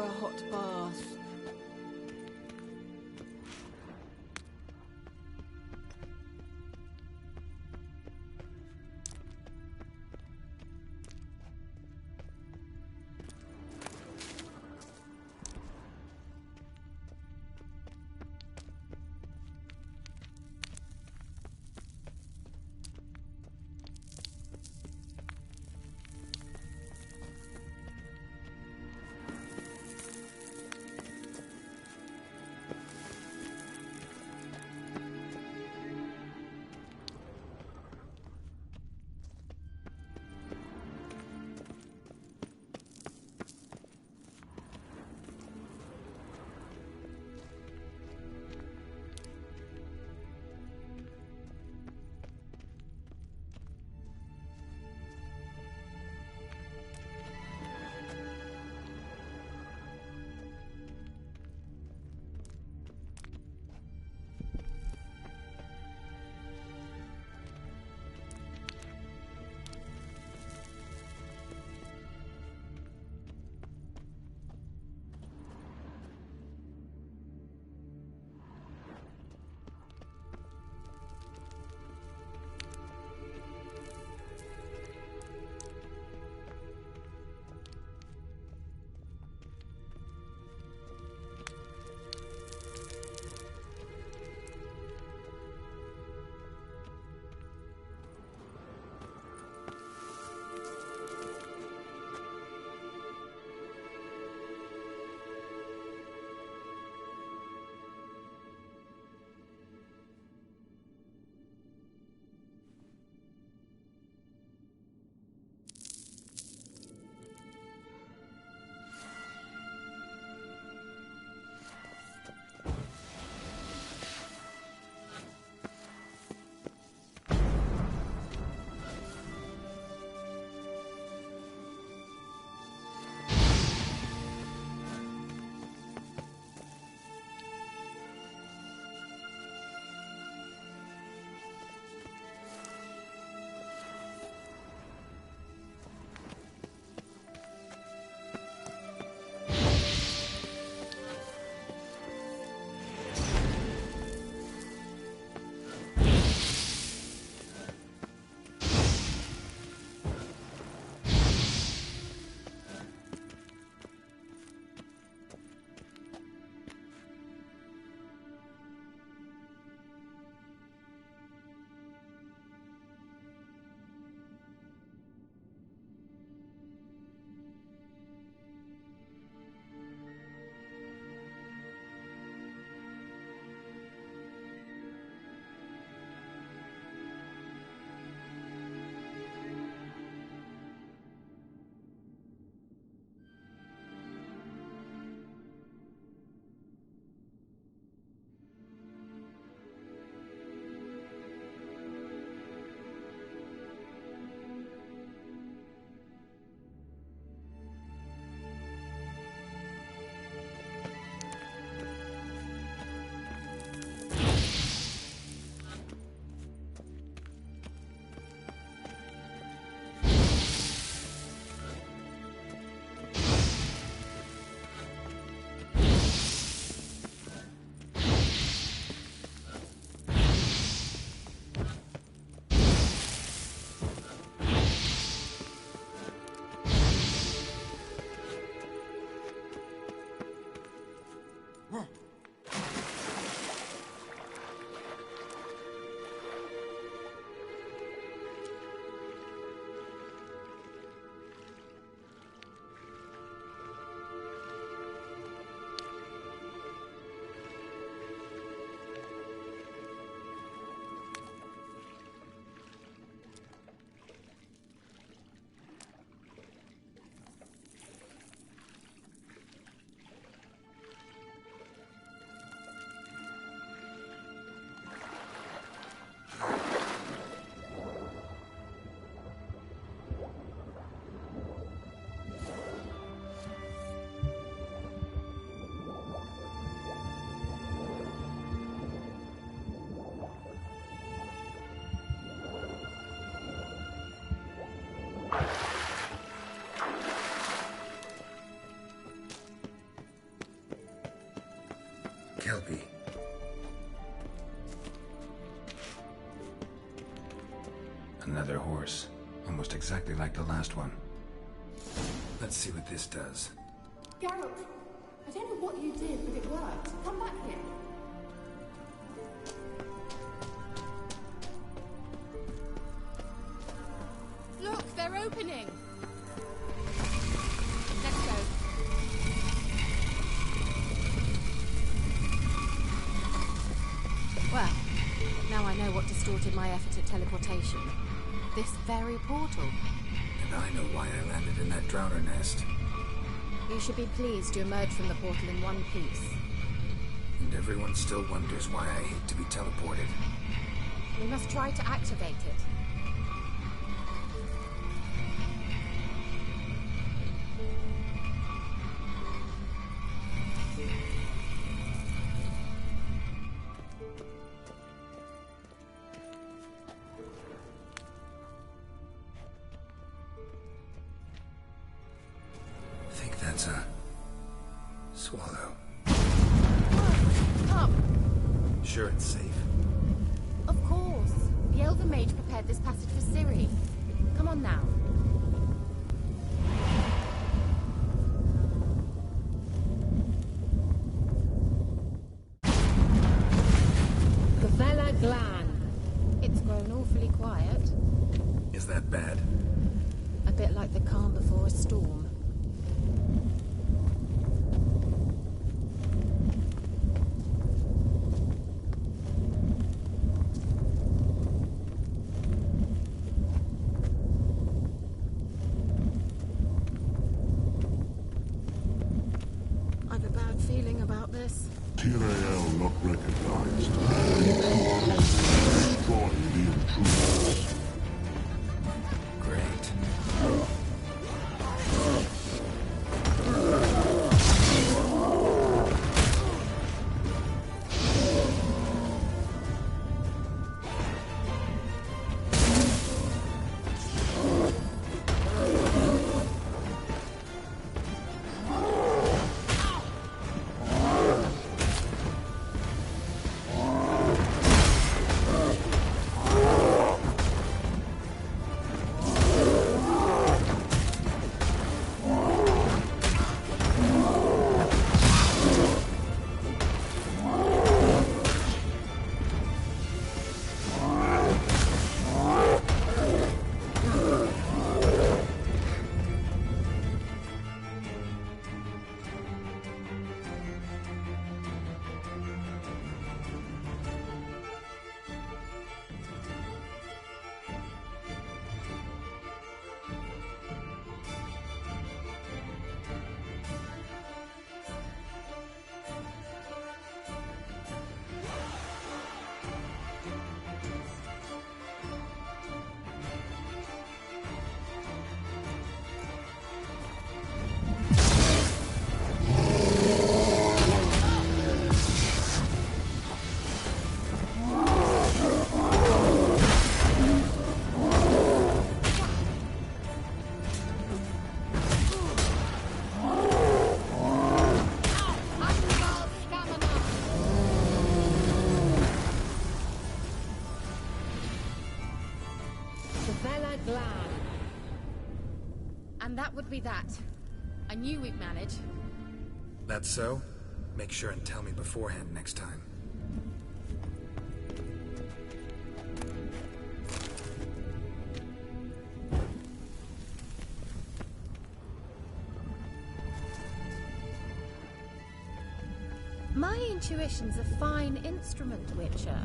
for a hot bath. Another horse, almost exactly like the last one. Let's see what this does. Geralt, I don't know what you did, but it worked. Come back here. Look, they're opening. Let's go. Well, now I know what distorted my effort at teleportation. This very portal. And I know why I landed in that drowner nest. You should be pleased to emerge from the portal in one piece. And everyone still wonders why I hate to be teleported. We must try to activate it. I think that's a swallow. Come. Sure it's safe? Of course. The Elven Mage prepared this passage for Ciri. Come on now. Gavella Glan. It's grown awfully quiet. Is that bad? A bit like the calm before a storm. I've a bad feeling about this. Tyrael not recognized. Destroy the intruders. Great. Gavella Glan. And that would be that. I knew we'd manage. That's so? Make sure and tell me beforehand next time. My intuition's a fine instrument, Witcher.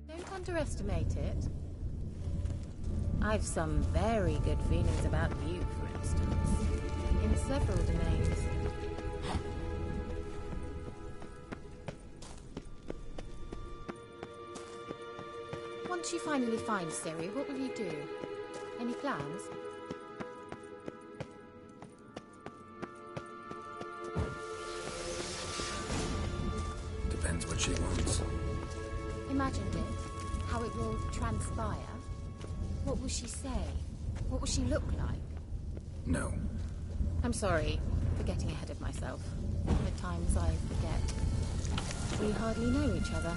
Don't underestimate it. I've some very good feelings about you, for instance. In several domains. Once you finally find Ciri, what will you do? Any plans? Depends what she wants. Imagined it. How it will transpire. What will she say? What will she look like? No. I'm sorry for getting ahead of myself. At times I forget. We hardly know each other.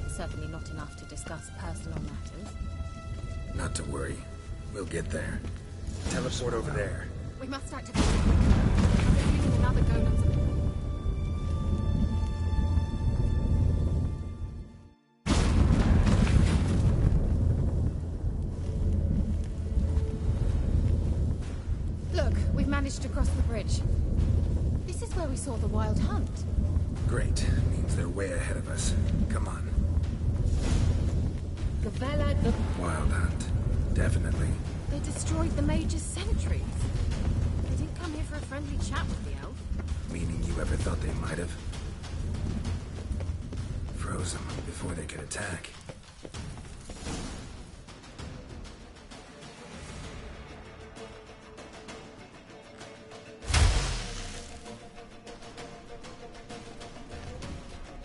Certainly not enough to discuss personal matters. Not to worry. We'll get there. Teleport over there. We must activate it. I've been using another Golem's. Look, we've managed to cross the bridge. This is where we saw the wild hunt. Great. Means they're way ahead of us. Come on. Wild hunt. Definitely. They destroyed the Major's sentries. They didn't come here for a friendly chat with the elf. Meaning you ever thought they might have? Froze them before they could attack.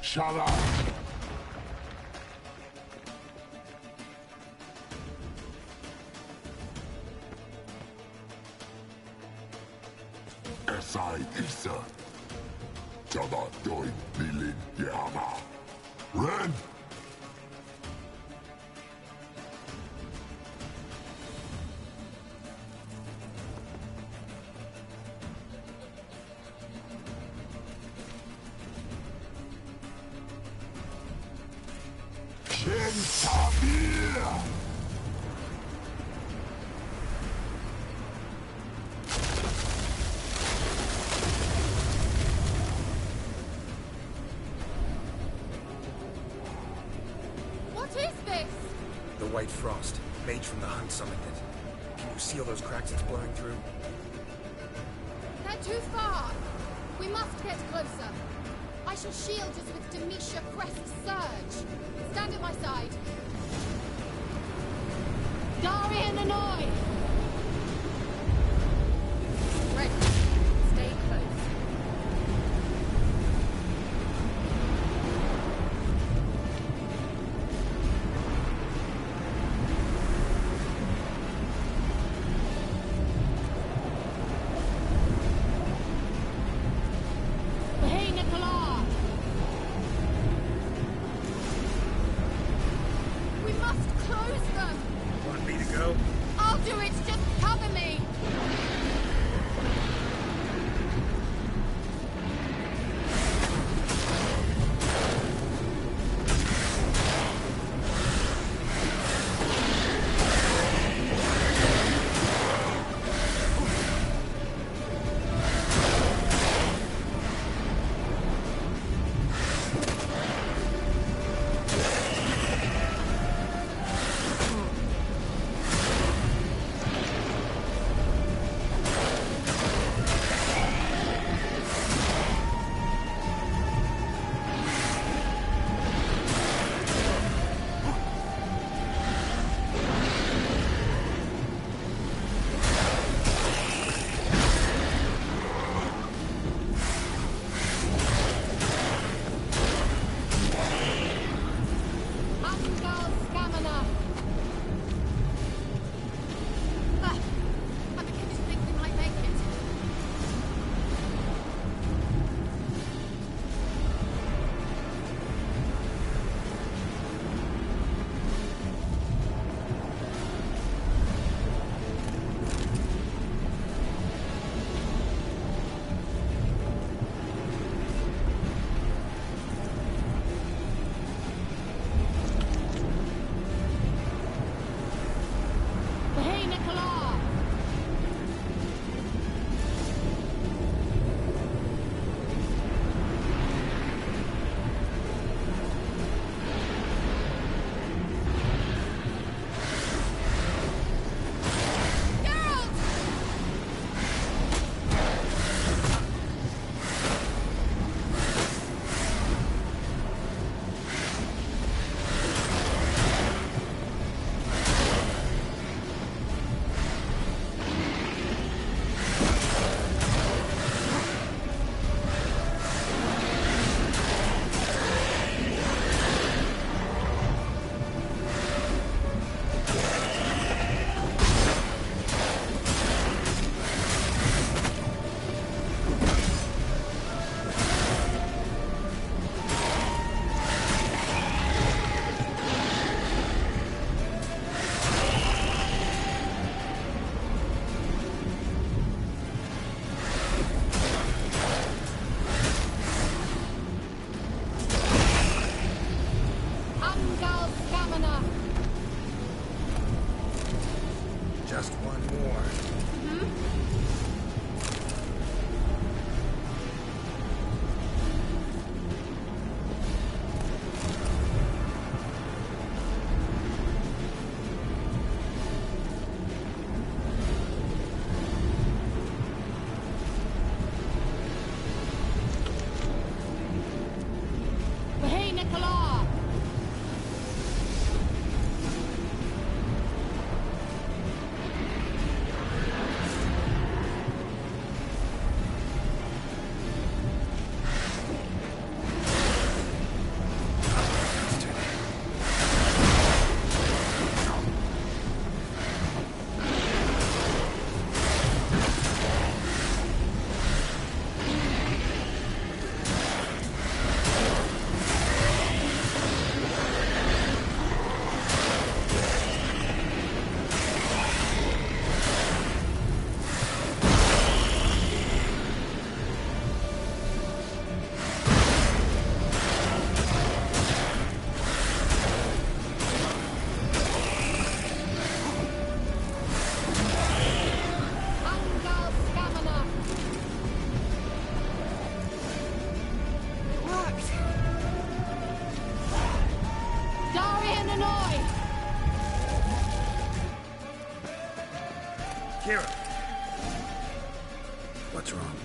Shut up! er3 Isa. Jada doin bilin yama. Ren! Kentabir! What is this? The White Frost. Mage from the hunt summoned it. Can you see all those cracks it's blowing through? They're too far. We must get closer. I shall shield us with Demetia Cress's surge. Stand at my side. Darian Annoy! Ready. Stay close. Hey, Nicola! We must close them! Want me to go? I'll do it, just cover me! Just one more. Hey, Nicola! Kira! What's wrong?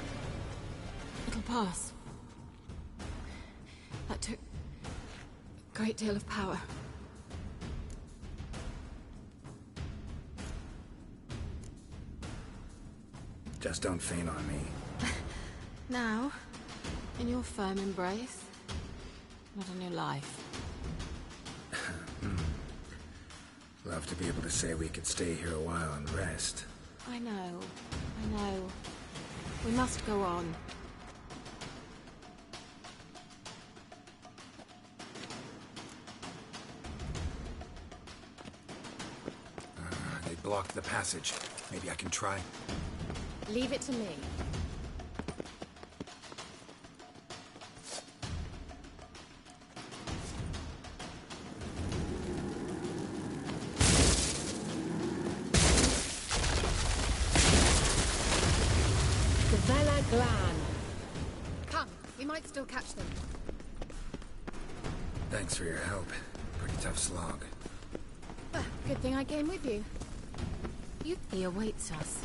It'll pass. That took a great deal of power. Just don't faint on me. Now, in your firm embrace, not on your life. Love to be able to say we could stay here a while and rest. I know. We must go on. They blocked the passage. Maybe I can try. Leave it to me. Come, we might still catch them. Thanks for your help. Pretty tough slog. Good thing I came with you. He awaits us.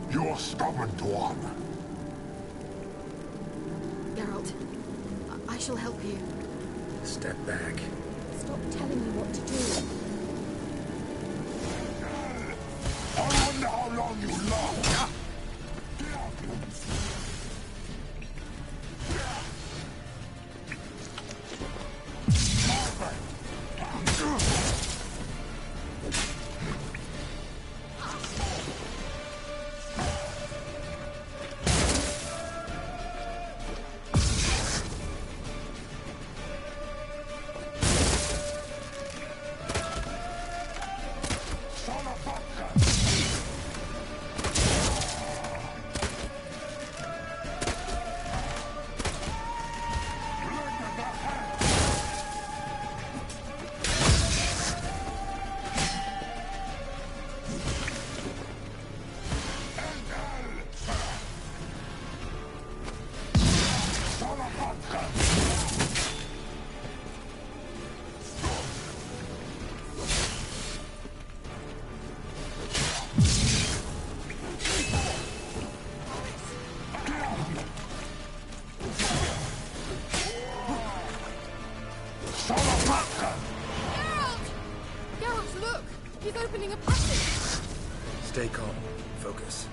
You're stubborn, Tuan. Geralt, I shall help you. Step back. Stop telling me what to do. I wonder how long you last. Geralt, look! He's opening a passage! Stay calm. Focus.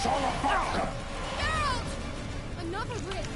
Geralt! Another rip!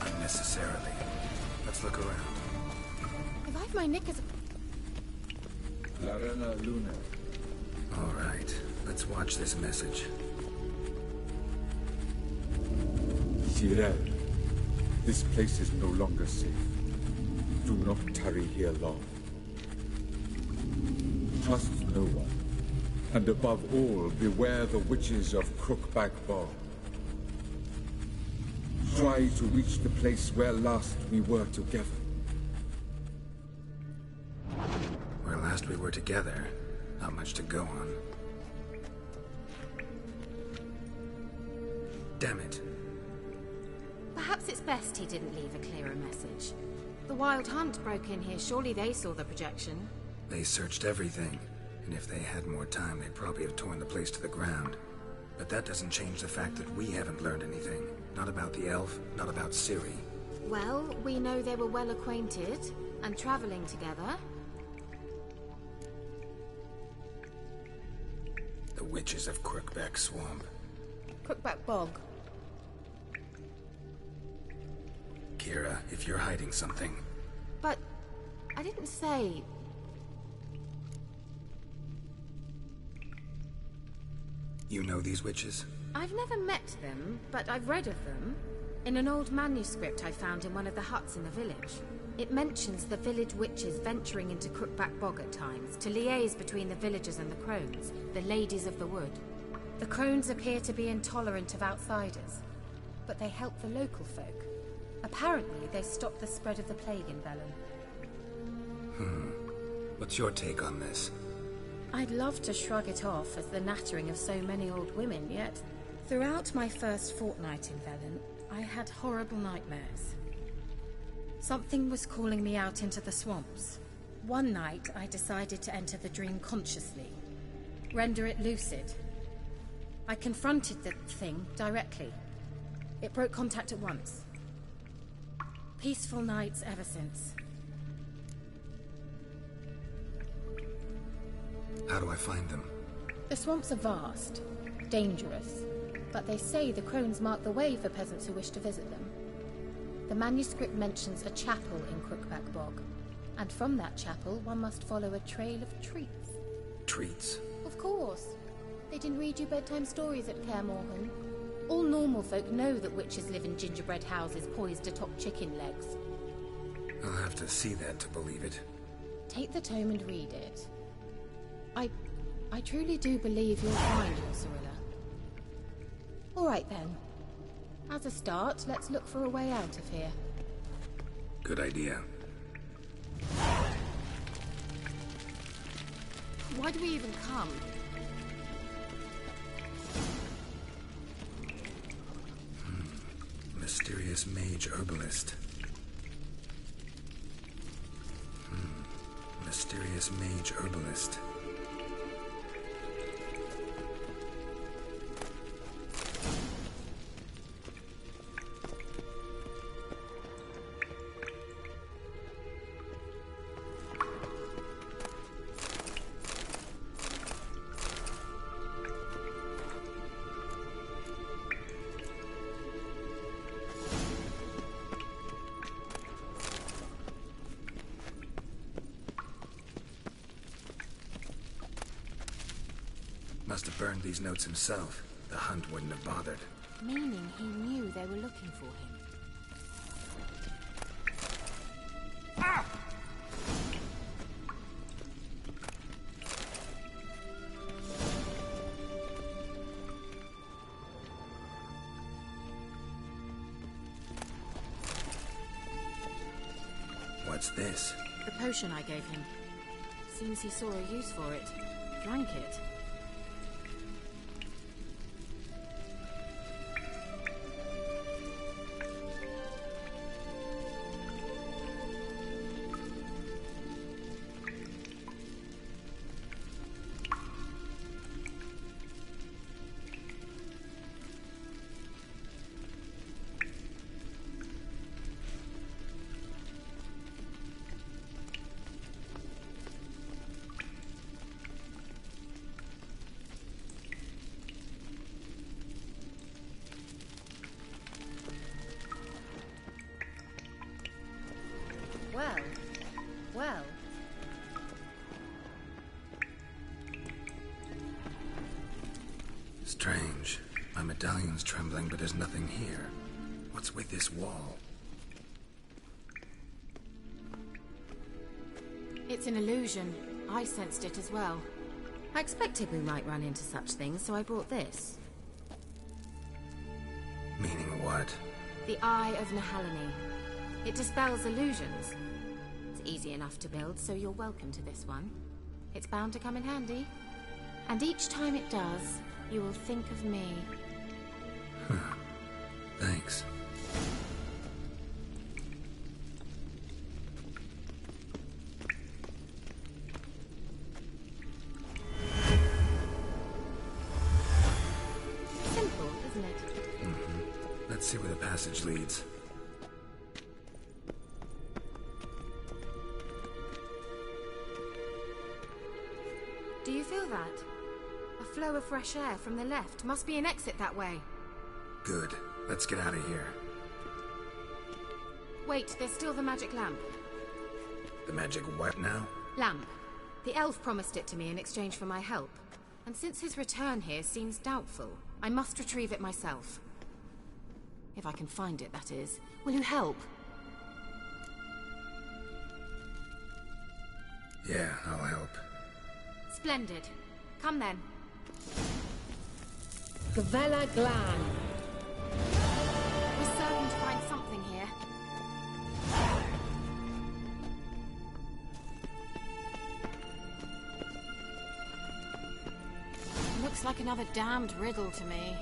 Unnecessarily. Let's look around. Revive my knickers. Larena Luna. All right, let's watch this message. Cyril, this place is no longer safe. Do not tarry here long. Trust no one. And above all, beware the witches of Crookback Bog. Try to reach the place where last we were together. Where last we were together, not much to go on. Damn it. Perhaps it's best he didn't leave a clearer message. The Wild Hunt broke in here. Surely they saw the projection. They searched everything, and if they had more time, they'd probably have torn the place to the ground. But that doesn't change the fact that we haven't learned anything. Not about the elf, not about Ciri. Well, we know they were well acquainted and traveling together. The witches of Crookback Swamp. Crookback Bog. Kira, if you're hiding something... But I didn't say... You know these witches? I've never met them, but I've read of them. In an old manuscript I found in one of the huts in the village. It mentions the village witches venturing into Crookback Bog at times, to liaise between the villagers and the crones, the ladies of the wood. The crones appear to be intolerant of outsiders, but they help the local folk. Apparently, they stopped the spread of the plague in Velen. What's your take on this? I'd love to shrug it off as the nattering of so many old women, yet throughout my first fortnight in Velen, I had horrible nightmares. Something was calling me out into the swamps. One night, I decided to enter the dream consciously, render it lucid. I confronted the thing directly. It broke contact at once. Peaceful nights ever since. How do I find them? The swamps are vast, dangerous, but they say the crones mark the way for peasants who wish to visit them. The manuscript mentions a chapel in Crookback Bog, and from that chapel one must follow a trail of treats. Treats? Of course. They didn't read you bedtime stories at Kaer Morhen. All normal folk know that witches live in gingerbread houses poised atop chicken legs. I'll have to see that to believe it. Take the tome and read it. I truly do believe you'll find your Cirilla. All right then. As a start, let's look for a way out of here. Good idea. Why do we even come? Mysterious mage herbalist. Mysterious mage herbalist. Must have burned these notes himself. The hunt wouldn't have bothered. Meaning he knew they were looking for him. Ah! What's this? The potion I gave him. Seems he saw a use for it. Drank it. Well. Strange. My medallion's trembling, but there's nothing here. What's with this wall? It's an illusion. I sensed it as well. I expected we might run into such things, so I brought this. Meaning what? The Eye of Nehaleni. It dispels illusions. It's easy enough to build, so you're welcome to this one. It's bound to come in handy. And each time it does, you will think of me. Thanks. Simple, isn't it? Let's see where the passage leads. Do you feel that? A flow of fresh air from the left. Must be an exit that way. Good. Let's get out of here. Wait, there's still the magic lamp. The magic what now? Lamp. The elf promised it to me in exchange for my help. And since his return here seems doubtful, I must retrieve it myself. If I can find it, that is. Will you help? Yeah, I'll help. Splendid. Come then. Gavella Glan. We're certain to find something here. Looks like another damned riddle to me.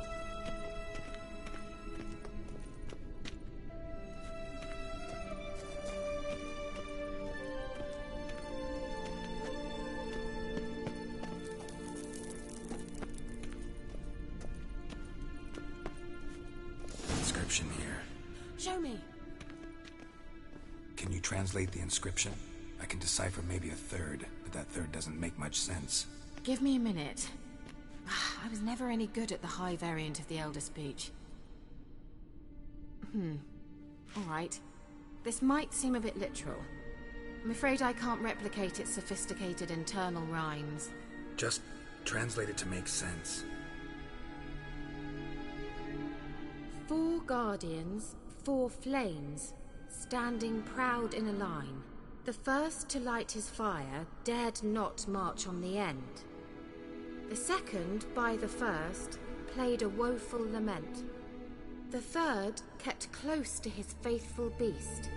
Inscription here. Show me. Can you translate the inscription? I can decipher maybe a third, but that third doesn't make much sense. Give me a minute. I was never any good at the high variant of the Elder Speech. Alright. This might seem a bit literal. I'm afraid I can't replicate its sophisticated internal rhymes. Just translate it to make sense. 4 guardians, 4 flames, standing proud in a line. The first to light his fire dared not march on the end. The second, by the first, played a woeful lament. The third kept close to his faithful beast.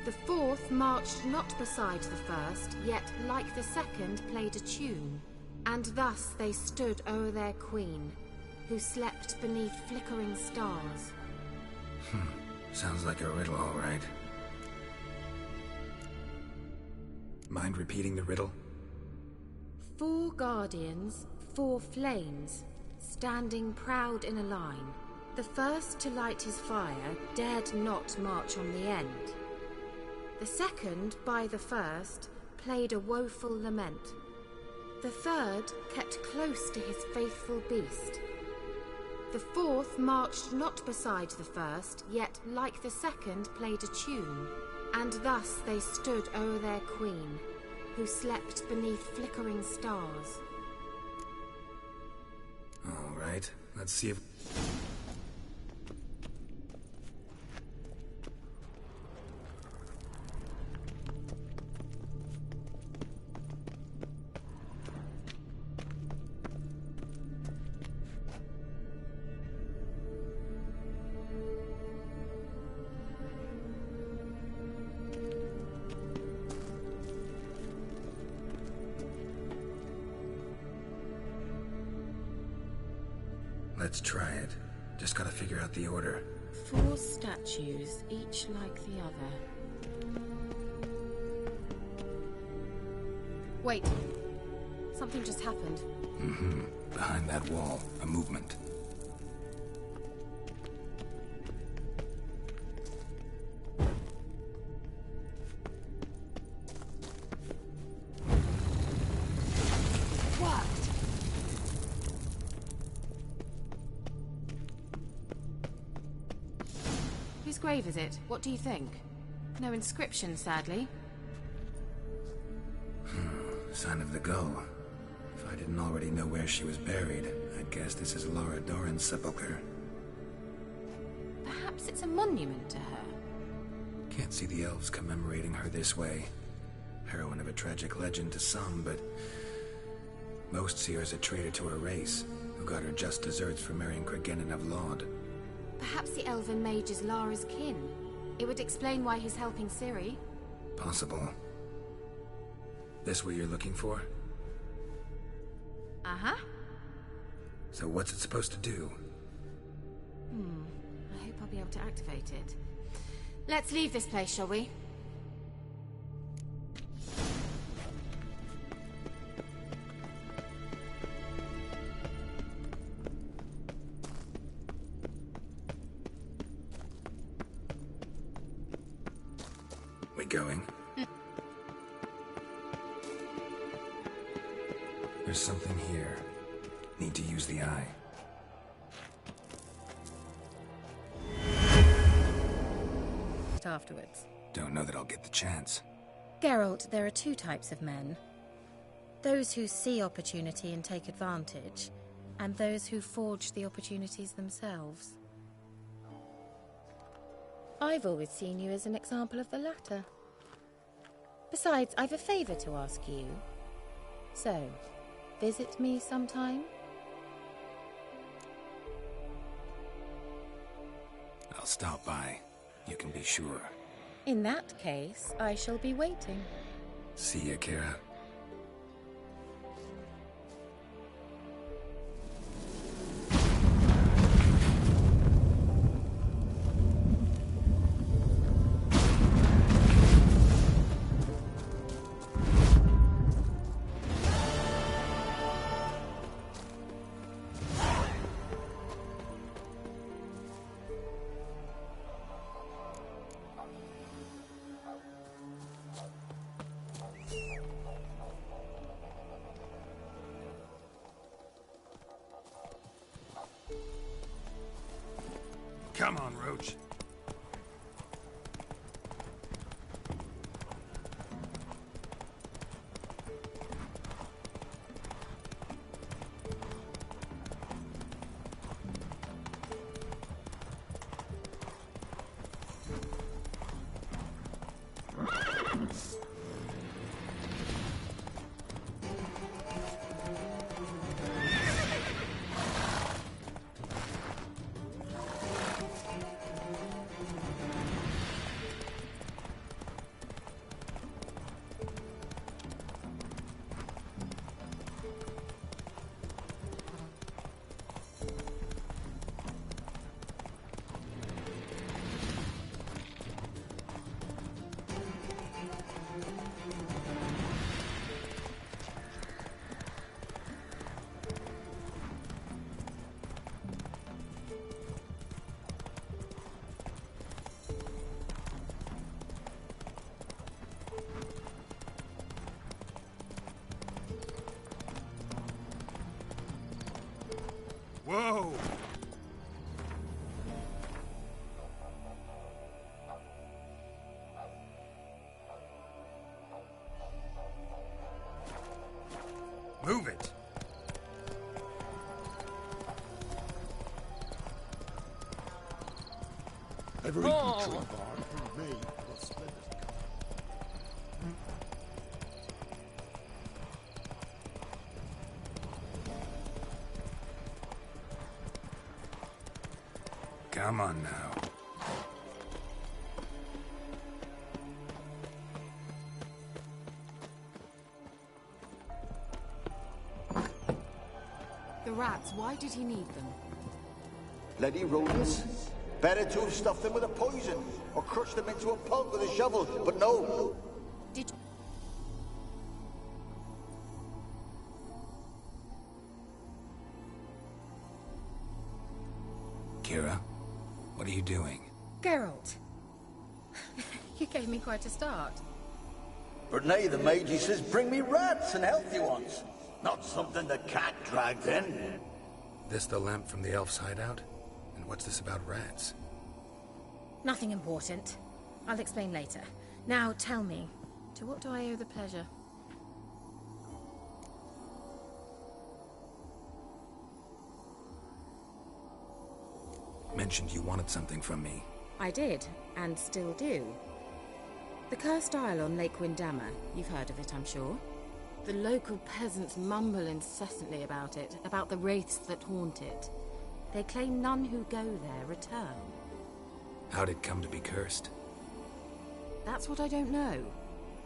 The fourth marched not beside the first, yet like the second played a tune. And thus they stood o'er their queen, who slept beneath flickering stars. Sounds like a riddle, all right. Mind repeating the riddle? 4 guardians, 4 flames, standing proud in a line. The first to light his fire dared not march on the end. The second, by the first, played a woeful lament. The third kept close to his faithful beast. The fourth marched not beside the first, yet like the second played a tune. And thus they stood o'er their queen, who slept beneath flickering stars. right. Let's see if... Let's try it. Just gotta figure out the order. 4 statues, each like the other. Wait. Something just happened. Mm-hmm. Behind that wall, a movement. Whose grave is it? What do you think? No inscription, sadly. Sign of the gull. If I didn't already know where she was buried, I'd guess this is Laura Doran's sepulcher. Perhaps it's a monument to her. Can't see the elves commemorating her this way. Heroine of a tragic legend to some, but most see her as a traitor to her race, who got her just deserts for marrying Cregennan of Laud. Perhaps the elven mage is Lara's kin. It would explain why he's helping Ciri. Possible. This what you're looking for? Uh-huh. So what's it supposed to do? I hope I'll be able to activate it. Let's leave this place, shall we? We going? There's something here. Need to use the eye. Afterwards. Don't know that I'll get the chance. Geralt, there are 2 types of men. Those who see opportunity and take advantage, and those who forge the opportunities themselves. I've always seen you as an example of the latter. Besides, I've a favor to ask you. So, visit me sometime? I'll stop by. You can be sure. In that case, I shall be waiting. See ya, Kira. Come on, Roach. Whoa! Move it! Every tree barn from me. Come on now. The rats, why did he need them? Bloody rodents. Better to have stuffed them with a poison, or crushed them into a pulp with a shovel, but no. Did Kira, what are you doing? Geralt. You gave me quite a start. But nay, the mage says bring me rats and healthy ones. Not something the cat dragged in. This the lamp from the elf's hideout? And what's this about rats? Nothing important. I'll explain later. Now tell me, to what do I owe the pleasure? Mentioned you wanted something from me. I did, and still do. The cursed isle on Lake Windammer. You've heard of it, I'm sure. The local peasants mumble incessantly about it, about the wraiths that haunt it. They claim none who go there return. How'd it come to be cursed? That's what I don't know.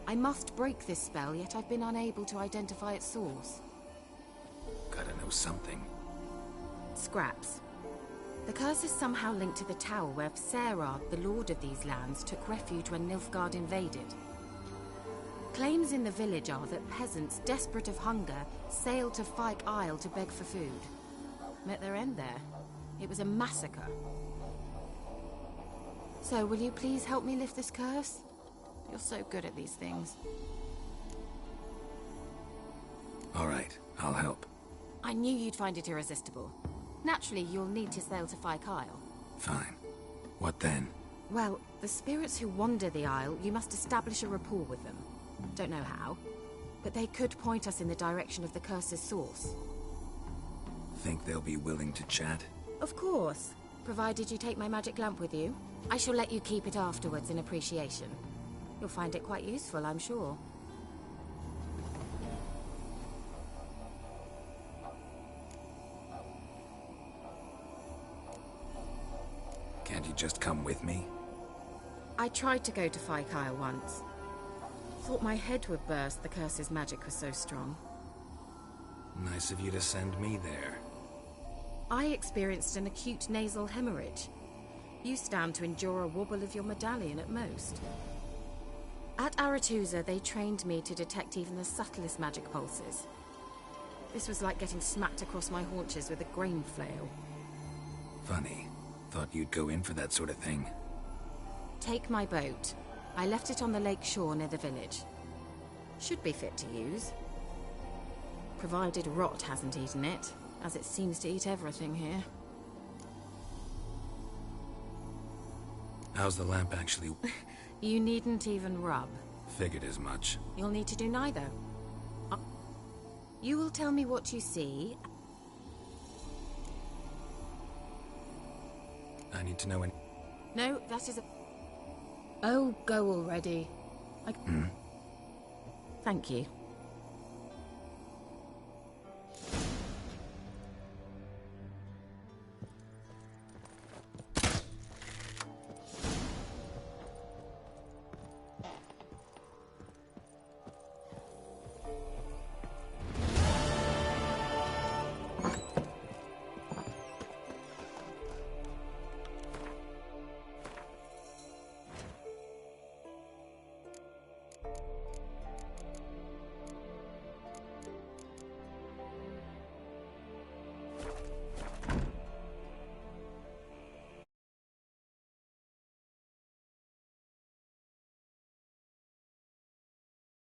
I must break this spell, yet I've been unable to identify its source. Gotta know something. Scraps. The curse is somehow linked to the tower where Serard, the lord of these lands, took refuge when Nilfgaard invaded. Claims in the village are that peasants, desperate of hunger, sailed to Fyke Isle to beg for food. Met their end there. It was a massacre. So, will you please help me lift this curse? You're so good at these things. All right, I'll help. I knew you'd find it irresistible. Naturally, you'll need to sail to Fyke Isle. Fine. What then? Well, the spirits who wander the isle, you must establish a rapport with them. Don't know how, but they could point us in the direction of the curse's source. Think they'll be willing to chat? Of course, provided you take my magic lamp with you. I shall let you keep it afterwards in appreciation. You'll find it quite useful, I'm sure. Can't you just come with me? I tried to go to Fyke Isle once. Thought my head would burst, the curse's magic was so strong. Nice of you to send me there. I experienced an acute nasal hemorrhage. You stand to endure a wobble of your medallion at most. At er3, they trained me to detect even the subtlest magic pulses. This was like getting smacked across my haunches with a grain flail. Funny. Thought you'd go in for that sort of thing. Take my boat. I left it on the lake shore near the village. Should be fit to use. Provided rot hasn't eaten it, as it seems to eat everything here. How's the lamp actually? You needn't even rub. Figured as much. You'll need to do neither. You will tell me what you see. I need to know when... No, that is a... Oh, go already. Thank you.